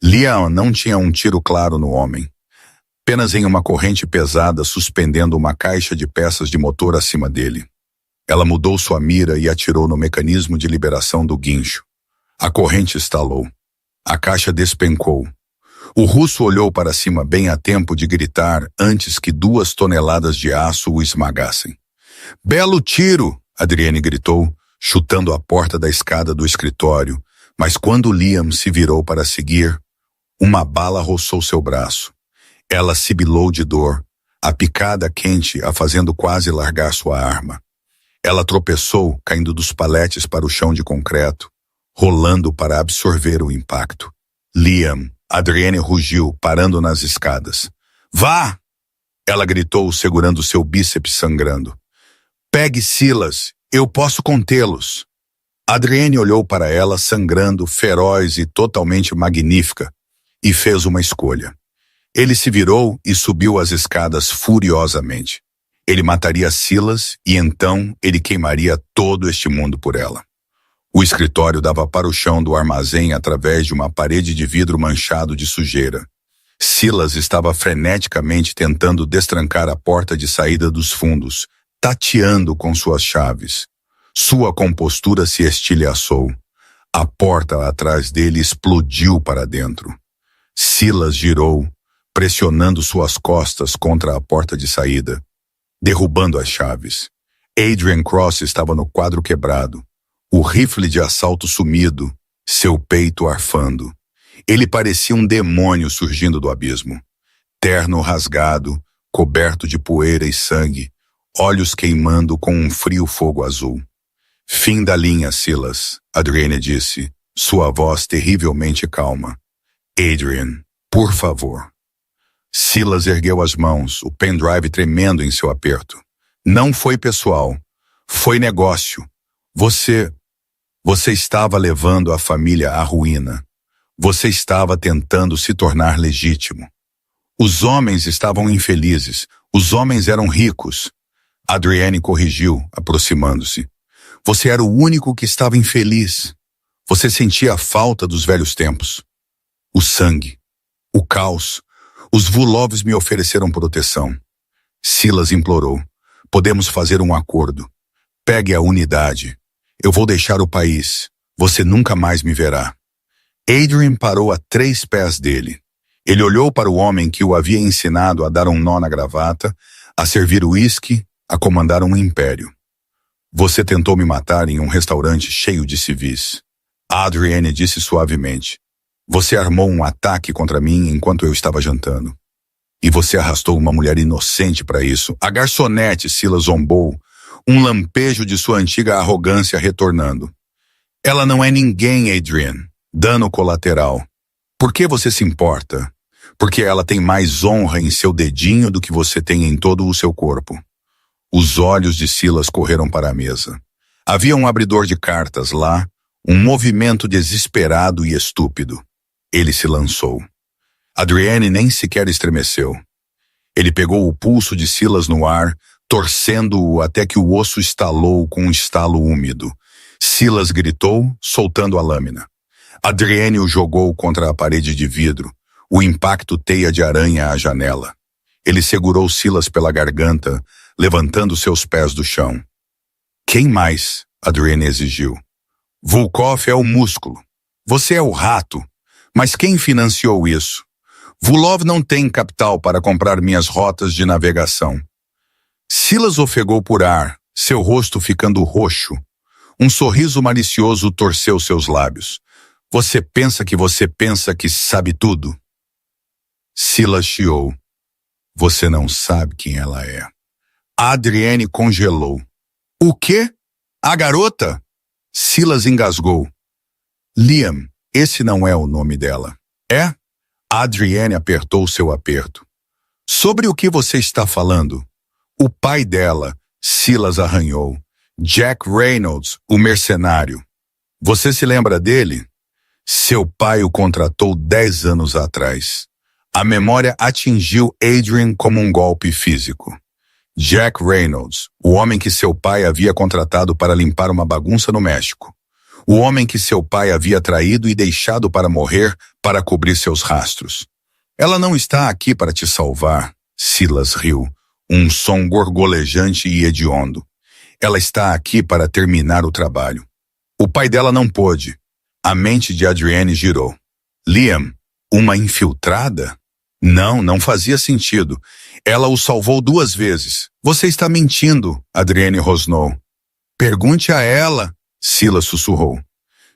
Liam não tinha um tiro claro no homem, apenas em uma corrente pesada suspendendo uma caixa de peças de motor acima dele. Ela mudou sua mira e atirou no mecanismo de liberação do guincho. A corrente estalou. A caixa despencou. O russo olhou para cima bem a tempo de gritar antes que 2 toneladas de aço o esmagassem. Belo tiro! Adrienne gritou, chutando a porta da escada do escritório, mas quando Liam se virou para seguir, uma bala roçou seu braço. Ela sibilou de dor, a picada quente a fazendo quase largar sua arma. Ela tropeçou, caindo dos paletes para o chão de concreto, rolando para absorver o impacto. Liam, Adrienne rugiu, parando nas escadas. Vá! Ela gritou, segurando seu bíceps sangrando. Pegue Silas, eu posso contê-los. Adrienne olhou para ela, sangrando, feroz e totalmente magnífica, e fez uma escolha. Ele se virou e subiu as escadas furiosamente. Ele mataria Silas e então ele queimaria todo este mundo por ela. O escritório dava para o chão do armazém através de uma parede de vidro manchado de sujeira. Silas estava freneticamente tentando destrancar a porta de saída dos fundos, tateando com suas chaves. Sua compostura se estilhaçou. A porta atrás dele explodiu para dentro. Silas girou, pressionando suas costas contra a porta de saída, derrubando as chaves. Adrian Cross estava no quadro quebrado, o rifle de assalto sumido, seu peito arfando. Ele parecia um demônio surgindo do abismo. Terno rasgado, coberto de poeira e sangue, olhos queimando com um frio fogo azul. Fim da linha, Silas, Adrienne disse, sua voz terrivelmente calma. Adrian, por favor. Silas ergueu as mãos, o pendrive tremendo em seu aperto. Não foi pessoal. Foi negócio. Você estava levando a família à ruína. Você estava tentando se tornar legítimo. Os homens estavam infelizes. Os homens eram ricos. Adrienne corrigiu, aproximando-se. Você era o único que estava infeliz. Você sentia a falta dos velhos tempos. O sangue. O caos. Os Vulovs me ofereceram proteção. Silas implorou. Podemos fazer um acordo. Pegue a unidade. Eu vou deixar o país. Você nunca mais me verá. Adrian parou a 3 pés dele. Ele olhou para o homem que o havia ensinado a dar um nó na gravata, a servir uísque, a comandar um império. Você tentou me matar em um restaurante cheio de civis. Adrienne disse suavemente. Você armou um ataque contra mim enquanto eu estava jantando. E você arrastou uma mulher inocente para isso. A garçonete, Silas zombou, um lampejo de sua antiga arrogância retornando. Ela não é ninguém, Adrienne. Dano colateral. Por que você se importa? Porque ela tem mais honra em seu dedinho do que você tem em todo o seu corpo. Os olhos de Silas correram para a mesa. Havia um abridor de cartas lá, um movimento desesperado e estúpido. Ele se lançou. Adrienne nem sequer estremeceu. Ele pegou o pulso de Silas no ar, torcendo-o até que o osso estalou com um estalo úmido. Silas gritou, soltando a lâmina. Adrienne o jogou contra a parede de vidro, o impacto teia de aranha à janela. Ele segurou Silas pela garganta, levantando seus pés do chão. Quem mais? Adrienne exigiu. Volkov é o músculo. Você é o rato. Mas quem financiou isso? Vulov não tem capital para comprar minhas rotas de navegação. Silas ofegou por ar, seu rosto ficando roxo. Um sorriso malicioso torceu seus lábios. Você pensa que sabe tudo? Silas chiou. Você não sabe quem ela é. Adrienne congelou. O quê? A garota? Silas engasgou. Liam, esse não é o nome dela. É? Adrienne apertou seu aperto. Sobre o que você está falando? O pai dela, Silas arranhou. Jack Reynolds, o mercenário. Você se lembra dele? Seu pai o contratou 10 anos atrás. A memória atingiu Adrian como um golpe físico. Jack Reynolds, o homem que seu pai havia contratado para limpar uma bagunça no México. O homem que seu pai havia traído e deixado para morrer para cobrir seus rastros. Ela não está aqui para te salvar, Silas riu, um som gorgolejante e hediondo. Ela está aqui para terminar o trabalho. O pai dela não pôde. A mente de Adrienne girou. Liam, uma infiltrada? Não fazia sentido. Ela o salvou 2 vezes. Você está mentindo, Adrienne rosnou. Pergunte a ela, Silas sussurrou.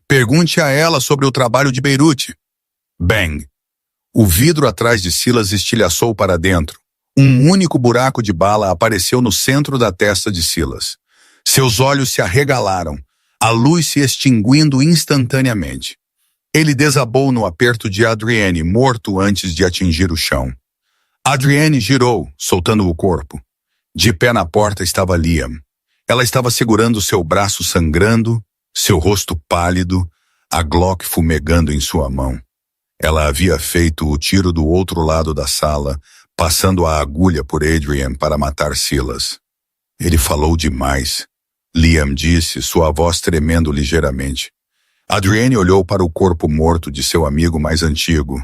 Pergunte a ela sobre o trabalho de Beirute. Bang! O vidro atrás de Silas estilhaçou para dentro. Um único buraco de bala apareceu no centro da testa de Silas. Seus olhos se arregalaram, a luz se extinguindo instantaneamente. Ele desabou no aperto de Adrienne, morto antes de atingir o chão. Adrienne girou, soltando o corpo. De pé na porta estava Liam. Ela estava segurando seu braço sangrando, seu rosto pálido, a Glock fumegando em sua mão. Ela havia feito o tiro do outro lado da sala, passando a agulha por Adrian para matar Silas. Ele falou demais, Liam disse, sua voz tremendo ligeiramente. Adrienne olhou para o corpo morto de seu amigo mais antigo.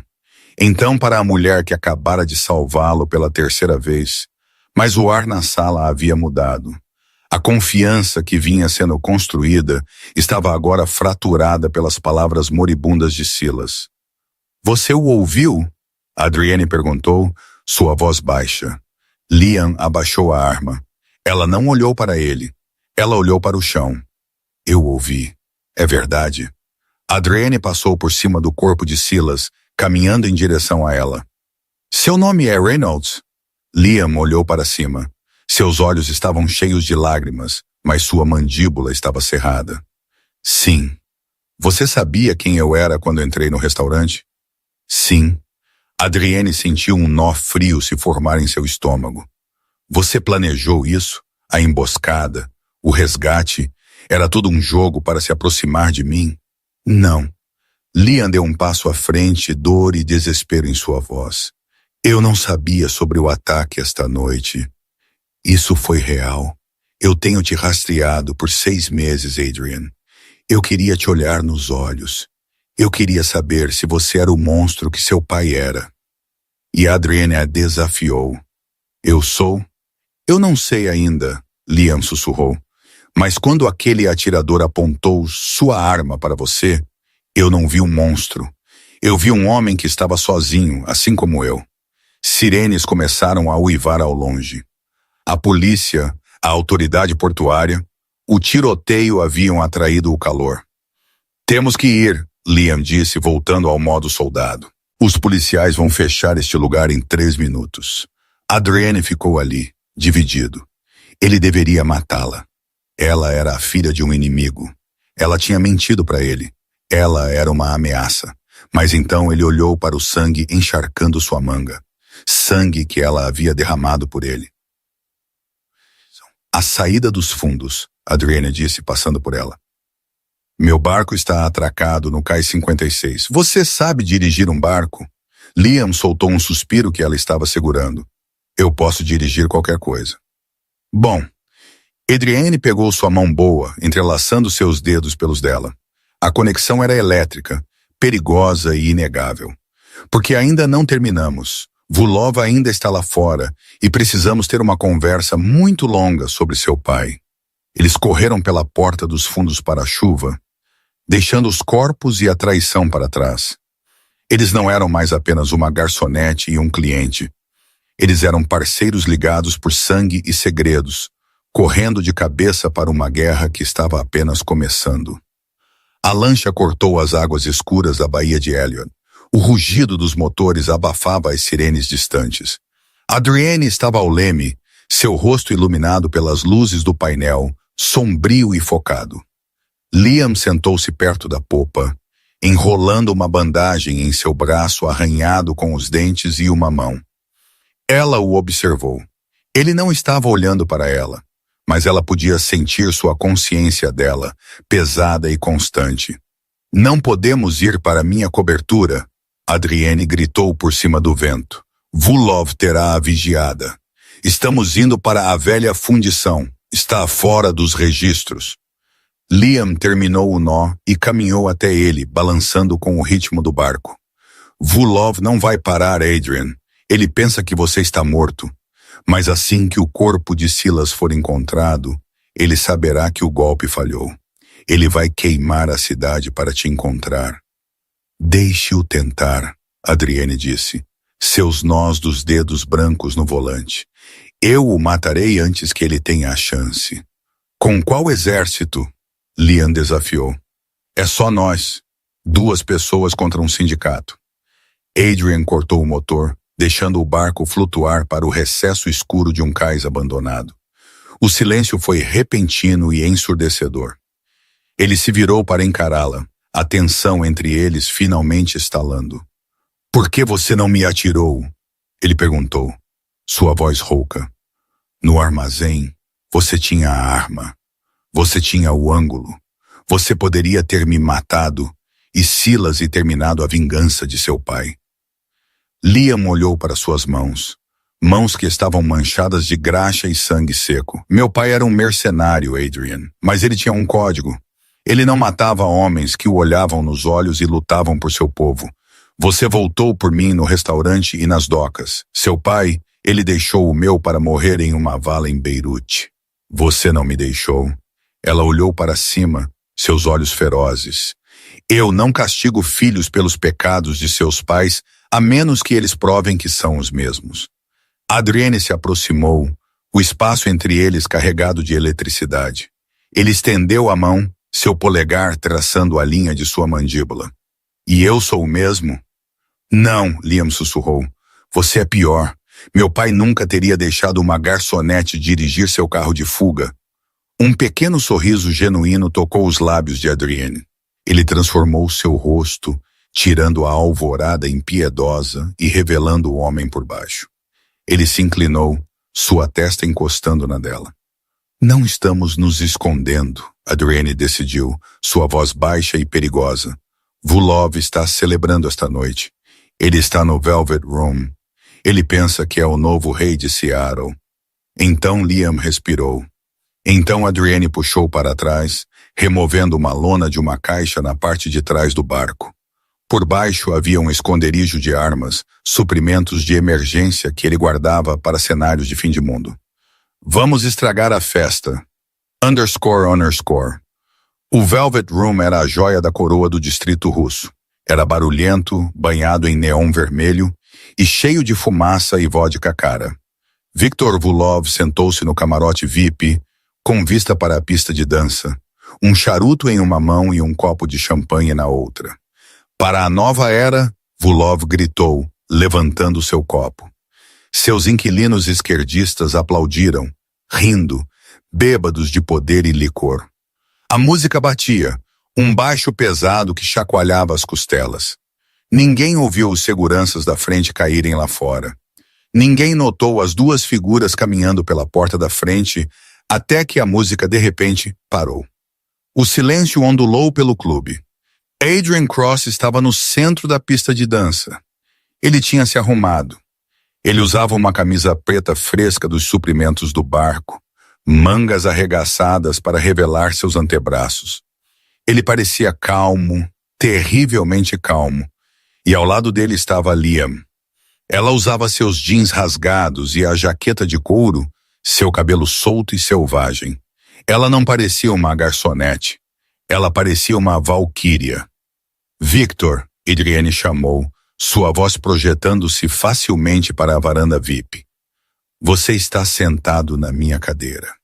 Então para a mulher que acabara de salvá-lo pela 3ª vez. Mas o ar na sala havia mudado. A confiança que vinha sendo construída estava agora fraturada pelas palavras moribundas de Silas. Você o ouviu? Adrienne perguntou, sua voz baixa. Liam abaixou a arma. Ela não olhou para ele. Ela olhou para o chão. Eu ouvi. É verdade. Adrienne passou por cima do corpo de Silas, caminhando em direção a ela. Seu nome é Reynolds? Liam olhou para cima. Seus olhos estavam cheios de lágrimas, mas sua mandíbula estava cerrada. Sim. Você sabia quem eu era quando entrei no restaurante? Sim. Adrienne sentiu um nó frio se formar em seu estômago. Você planejou isso? A emboscada? O resgate? Era tudo um jogo para se aproximar de mim? Não. Liam deu um passo à frente, dor e desespero em sua voz. Eu não sabia sobre o ataque esta noite. Isso foi real. Eu tenho te rastreado por 6 meses, Adrian. Eu queria te olhar nos olhos. Eu queria saber se você era o monstro que seu pai era. E Adrienne a desafiou. Eu sou? Eu não sei ainda, Liam sussurrou. Mas quando aquele atirador apontou sua arma para você, eu não vi um monstro. Eu vi um homem que estava sozinho, assim como eu. Sirenes começaram a uivar ao longe. A polícia, a autoridade portuária, o tiroteio haviam atraído o calor. Temos que ir, Liam disse, voltando ao modo soldado. Os policiais vão fechar este lugar em 3 minutos. Adrienne ficou ali, dividido. Ele deveria matá-la. Ela era a filha de um inimigo. Ela tinha mentido para ele. Ela era uma ameaça. Mas então ele olhou para o sangue encharcando sua manga. Sangue que ela havia derramado por ele. A saída dos fundos, Adrienne disse, passando por ela. Meu barco está atracado no cais 56. Você sabe dirigir um barco? Liam soltou um suspiro que ela estava segurando. Eu posso dirigir qualquer coisa. Bom, Adrienne pegou sua mão boa, entrelaçando seus dedos pelos dela. A conexão era elétrica, perigosa e inegável. Porque ainda não terminamos. Vulov ainda está lá fora e precisamos ter uma conversa muito longa sobre seu pai. Eles correram pela porta dos fundos para a chuva, deixando os corpos e a traição para trás. Eles não eram mais apenas uma garçonete e um cliente. Eles eram parceiros ligados por sangue e segredos, correndo de cabeça para uma guerra que estava apenas começando. A lancha cortou as águas escuras da Baía de Elliot. O rugido dos motores abafava as sirenes distantes. Adrienne estava ao leme, seu rosto iluminado pelas luzes do painel, sombrio e focado. Liam sentou-se perto da popa, enrolando uma bandagem em seu braço arranhado com os dentes e uma mão. Ela o observou. Ele não estava olhando para ela, mas ela podia sentir sua consciência dela, pesada e constante. Não podemos ir para minha cobertura, Adrienne gritou por cima do vento. Vulov terá a vigiada. Estamos indo para a velha fundição. Está fora dos registros. Liam terminou o nó e caminhou até ele, balançando com o ritmo do barco. Vulov não vai parar, Adrian. Ele pensa que você está morto. Mas assim que o corpo de Silas for encontrado, ele saberá que o golpe falhou. Ele vai queimar a cidade para te encontrar. Deixe-o tentar, Adrienne disse, seus nós dos dedos brancos no volante. Eu o matarei antes que ele tenha a chance. Com qual exército? Liam desafiou. É só nós. 2 pessoas contra um sindicato. Adrian cortou o motor, deixando o barco flutuar para o recesso escuro de um cais abandonado. O silêncio foi repentino e ensurdecedor. Ele se virou para encará-la, a tensão entre eles finalmente estalando. Por que você não me atirou? Ele perguntou, sua voz rouca. No armazém, você tinha a arma. Você tinha o ângulo. Você poderia ter me matado e Silas e terminado a vingança de seu pai. Liam olhou para suas mãos. Mãos que estavam manchadas de graxa e sangue seco. Meu pai era um mercenário, Adrian, mas ele tinha um código. Ele não matava homens que o olhavam nos olhos e lutavam por seu povo. Você voltou por mim no restaurante e nas docas. Seu pai, ele deixou o meu para morrer em uma vala em Beirute. Você não me deixou. Ela olhou para cima, seus olhos ferozes. Eu não castigo filhos pelos pecados de seus pais, a menos que eles provem que são os mesmos. Adrienne se aproximou, o espaço entre eles carregado de eletricidade. Ele estendeu a mão, seu polegar traçando a linha de sua mandíbula. E eu sou o mesmo? Não, Liam sussurrou. Você é pior. Meu pai nunca teria deixado uma garçonete dirigir seu carro de fuga. Um pequeno sorriso genuíno tocou os lábios de Adrienne. Ele transformou seu rosto, tirando a alvorada impiedosa e revelando o homem por baixo. Ele se inclinou, sua testa encostando na dela. Não estamos nos escondendo, Adrienne decidiu, sua voz baixa e perigosa. Vulov está celebrando esta noite. Ele está no Velvet Room. Ele pensa que é o novo rei de Seattle. Então Liam respirou. Então Adrienne puxou para trás, removendo uma lona de uma caixa na parte de trás do barco. Por baixo havia um esconderijo de armas, suprimentos de emergência que ele guardava para cenários de fim de mundo. Vamos estragar a festa. __. O Velvet Room era a joia da coroa do distrito russo. Era barulhento, banhado em neon vermelho e cheio de fumaça e vodka cara. Viktor Vulov sentou-se no camarote VIP, com vista para a pista de dança, um charuto em uma mão e um copo de champanhe na outra. Para a nova era, Vulov gritou, levantando seu copo. Seus inquilinos esquerdistas aplaudiram, rindo, bêbados de poder e licor. A música batia, um baixo pesado que chacoalhava as costelas. Ninguém ouviu os seguranças da frente caírem lá fora. Ninguém notou as duas figuras caminhando pela porta da frente até que a música de repente parou. O silêncio ondulou pelo clube. Adrian Cross estava no centro da pista de dança. Ele tinha se arrumado. Ele usava uma camisa preta fresca dos suprimentos do barco, mangas arregaçadas para revelar seus antebraços. Ele parecia calmo, terrivelmente calmo, e ao lado dele estava Liam. Ela usava seus jeans rasgados e a jaqueta de couro, seu cabelo solto e selvagem. Ela não parecia uma garçonete. Ela parecia uma valquíria. Victor, Adrienne chamou, sua voz projetando-se facilmente para a varanda VIP. Você está sentado na minha cadeira.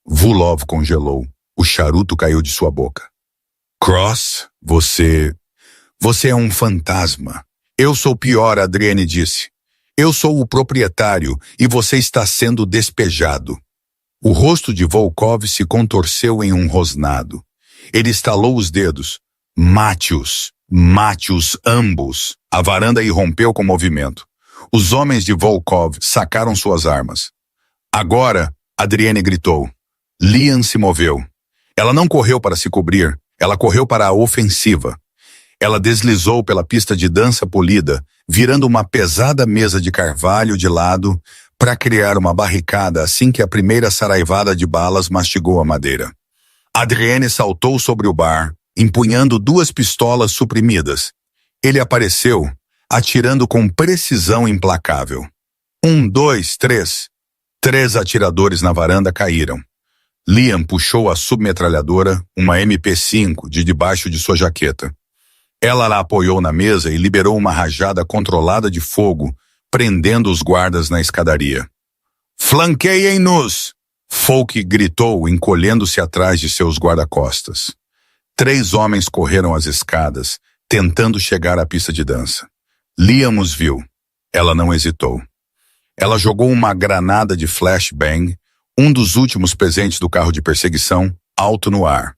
Vulov congelou. O charuto caiu de sua boca. Cross, você é um fantasma. Eu sou pior, Adrienne disse. Eu sou o proprietário e você está sendo despejado. O rosto de Volkov se contorceu em um rosnado. Ele estalou os dedos. Mate-os ambos. A varanda irrompeu com movimento. Os homens de Volkov sacaram suas armas. Agora, Adrienne gritou. Liam se moveu. Ela não correu para se cobrir, ela correu para a ofensiva. Ela deslizou pela pista de dança polida, virando uma pesada mesa de carvalho de lado para criar uma barricada assim que a primeira saraivada de balas mastigou a madeira. Adrienne saltou sobre o bar, empunhando duas pistolas suprimidas. Ele apareceu, atirando com precisão implacável. 1, 2, 3. 3 atiradores na varanda caíram. Liam puxou a submetralhadora, uma MP5, de debaixo de sua jaqueta. Ela a apoiou na mesa e liberou uma rajada controlada de fogo, prendendo os guardas na escadaria. Flanqueiem-nos! Folk gritou, encolhendo-se atrás de seus guarda-costas. 3 homens correram as escadas, tentando chegar à pista de dança. Liam os viu. Ela não hesitou. Ela jogou uma granada de flashbang, um dos últimos presentes do carro de perseguição, alto no ar.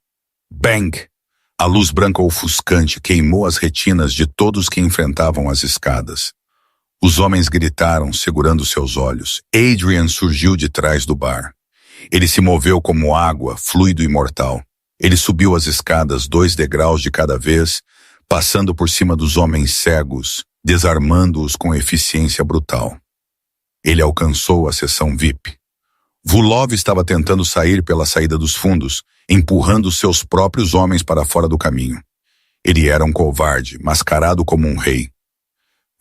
Bang! A luz branca ofuscante queimou as retinas de todos que enfrentavam as escadas. Os homens gritaram, segurando seus olhos. Adrian surgiu de trás do bar. Ele se moveu como água, fluido e mortal. Ele subiu as escadas 2 degraus de cada vez, passando por cima dos homens cegos, desarmando-os com eficiência brutal. Ele alcançou a seção VIP. Vulov estava tentando sair pela saída dos fundos, empurrando seus próprios homens para fora do caminho. Ele era um covarde, mascarado como um rei.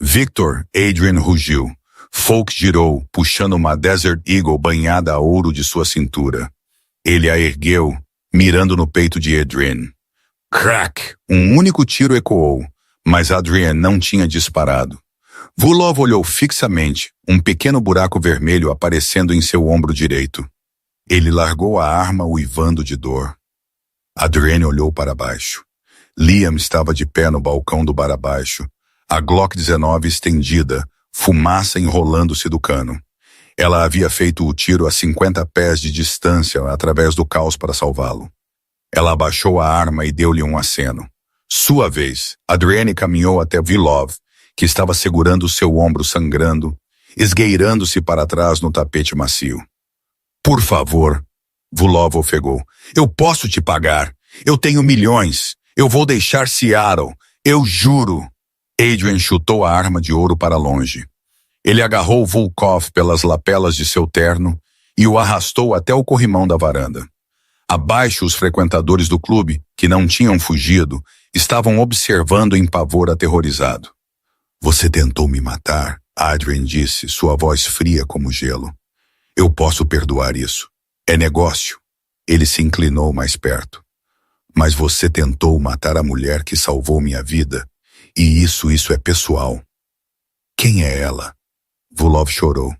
Victor, Adrian rugiu. Folk girou, puxando uma Desert Eagle banhada a ouro de sua cintura. Ele a ergueu, mirando no peito de Adrian. Crack! Um único tiro ecoou, mas Adrian não tinha disparado. Vulov olhou fixamente, um pequeno buraco vermelho aparecendo em seu ombro direito. Ele largou a arma uivando de dor. Adrienne olhou para baixo. Liam estava de pé no balcão do bar abaixo, a Glock 19 estendida, fumaça enrolando-se do cano. Ela havia feito o tiro a 50 pés de distância através do caos para salvá-lo. Ela abaixou a arma e deu-lhe um aceno. Sua vez, Adrienne caminhou até Vilov, que estava segurando seu ombro sangrando, esgueirando-se para trás no tapete macio. Por favor, Vilov ofegou. Eu posso te pagar. Eu tenho milhões. Eu vou deixar Seattle. Eu juro. Adrian chutou a arma de ouro para longe. Ele agarrou Volkov pelas lapelas de seu terno e o arrastou até o corrimão da varanda. Abaixo, os frequentadores do clube, que não tinham fugido, estavam observando em pavor aterrorizado. Você tentou me matar, Adrian disse, sua voz fria como gelo. Eu posso perdoar isso. É negócio. Ele se inclinou mais perto. Mas você tentou matar a mulher que salvou minha vida, e isso é pessoal. Quem é ela? Vilov chorou.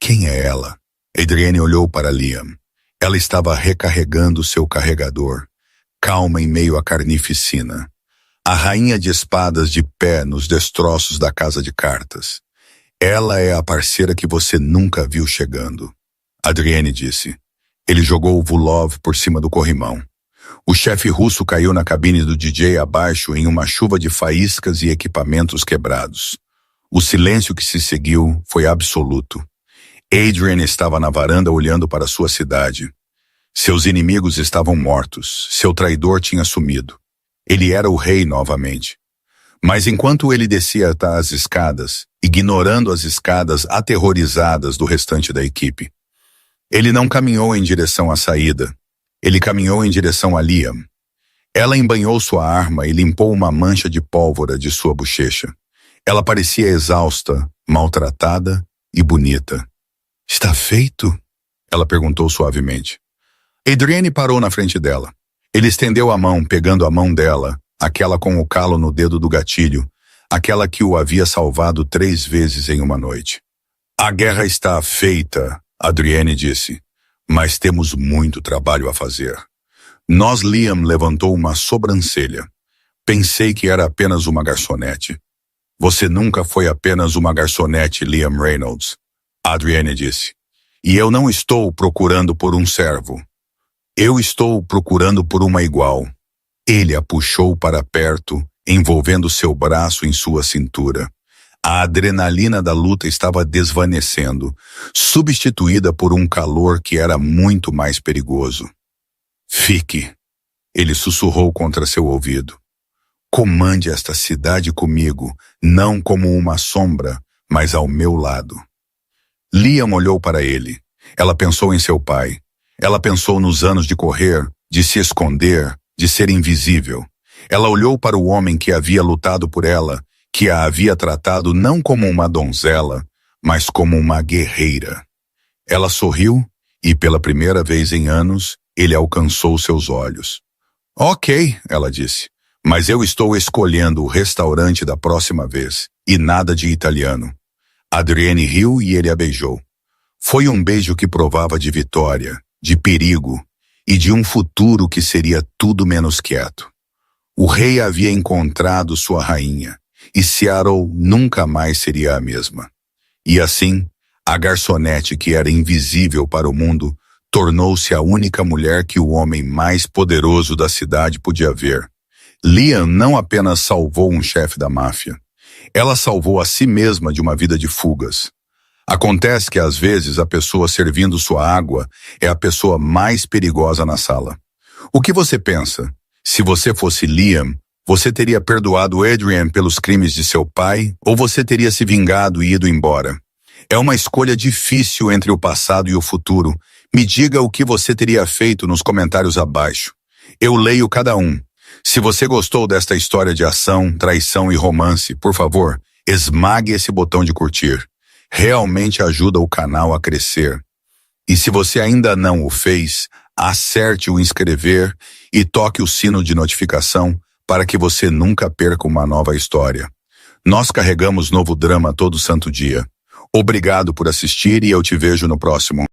Quem é ela? Adrienne olhou para Liam. Ela estava recarregando seu carregador, calma em meio à carnificina. A rainha de espadas de pé nos destroços da casa de cartas. Ela é a parceira que você nunca viu chegando. Adrienne disse. Ele jogou o Vilov por cima do corrimão. O chefe russo caiu na cabine do DJ abaixo em uma chuva de faíscas e equipamentos quebrados. O silêncio que se seguiu foi absoluto. Adrian estava na varanda olhando para sua cidade. Seus inimigos estavam mortos. Seu traidor tinha sumido. Ele era o rei novamente. Mas enquanto ele descia as escadas, ignorando as escadas aterrorizadas do restante da equipe, ele não caminhou em direção à saída. Ele caminhou em direção a Liam. Ela embanhou sua arma e limpou uma mancha de pólvora de sua bochecha. Ela parecia exausta, maltratada e bonita. Está feito? Ela perguntou suavemente. Adrienne parou na frente dela. Ele estendeu a mão, pegando a mão dela, aquela com o calo no dedo do gatilho, aquela que o havia salvado 3 vezes em uma noite. A guerra está feita, Adrienne disse, mas temos muito trabalho a fazer. Liam levantou uma sobrancelha. Pensei que era apenas uma garçonete. Você nunca foi apenas uma garçonete, Liam Reynolds, Adrienne disse. E eu não estou procurando por um servo. Eu estou procurando por uma igual. Ele a puxou para perto, envolvendo seu braço em sua cintura. A adrenalina da luta estava desvanecendo, substituída por um calor que era muito mais perigoso. Fique, ele sussurrou contra seu ouvido. Comande esta cidade comigo, não como uma sombra, mas ao meu lado. Liam olhou para ele. Ela pensou em seu pai. Ela pensou nos anos de correr, de se esconder, de ser invisível. Ela olhou para o homem que havia lutado por ela, que a havia tratado não como uma donzela, mas como uma guerreira. Ela sorriu e, pela primeira vez em anos, ele alcançou seus olhos. Ok, ela disse, mas eu estou escolhendo o restaurante da próxima vez, e nada de italiano. Adrienne riu e ele a beijou. Foi um beijo que provava de vitória, de perigo e de um futuro que seria tudo menos quieto. O rei havia encontrado sua rainha, e Seattle nunca mais seria a mesma. E assim, a garçonete que era invisível para o mundo tornou-se a única mulher que o homem mais poderoso da cidade podia ver. Liam não apenas salvou um chefe da máfia, ela salvou a si mesma de uma vida de fugas. Acontece que às vezes a pessoa servindo sua água é a pessoa mais perigosa na sala. O que você pensa? Se você fosse Liam, você teria perdoado Adrian pelos crimes de seu pai ou você teria se vingado e ido embora? É uma escolha difícil entre o passado e o futuro. Me diga o que você teria feito nos comentários abaixo. Eu leio cada um. Se você gostou desta história de ação, traição e romance, por favor, esmague esse botão de curtir. Realmente ajuda o canal a crescer. E se você ainda não o fez, acerte o inscrever e toque o sino de notificação para que você nunca perca uma nova história. Nós carregamos novo drama todo santo dia. Obrigado por assistir e eu te vejo no próximo.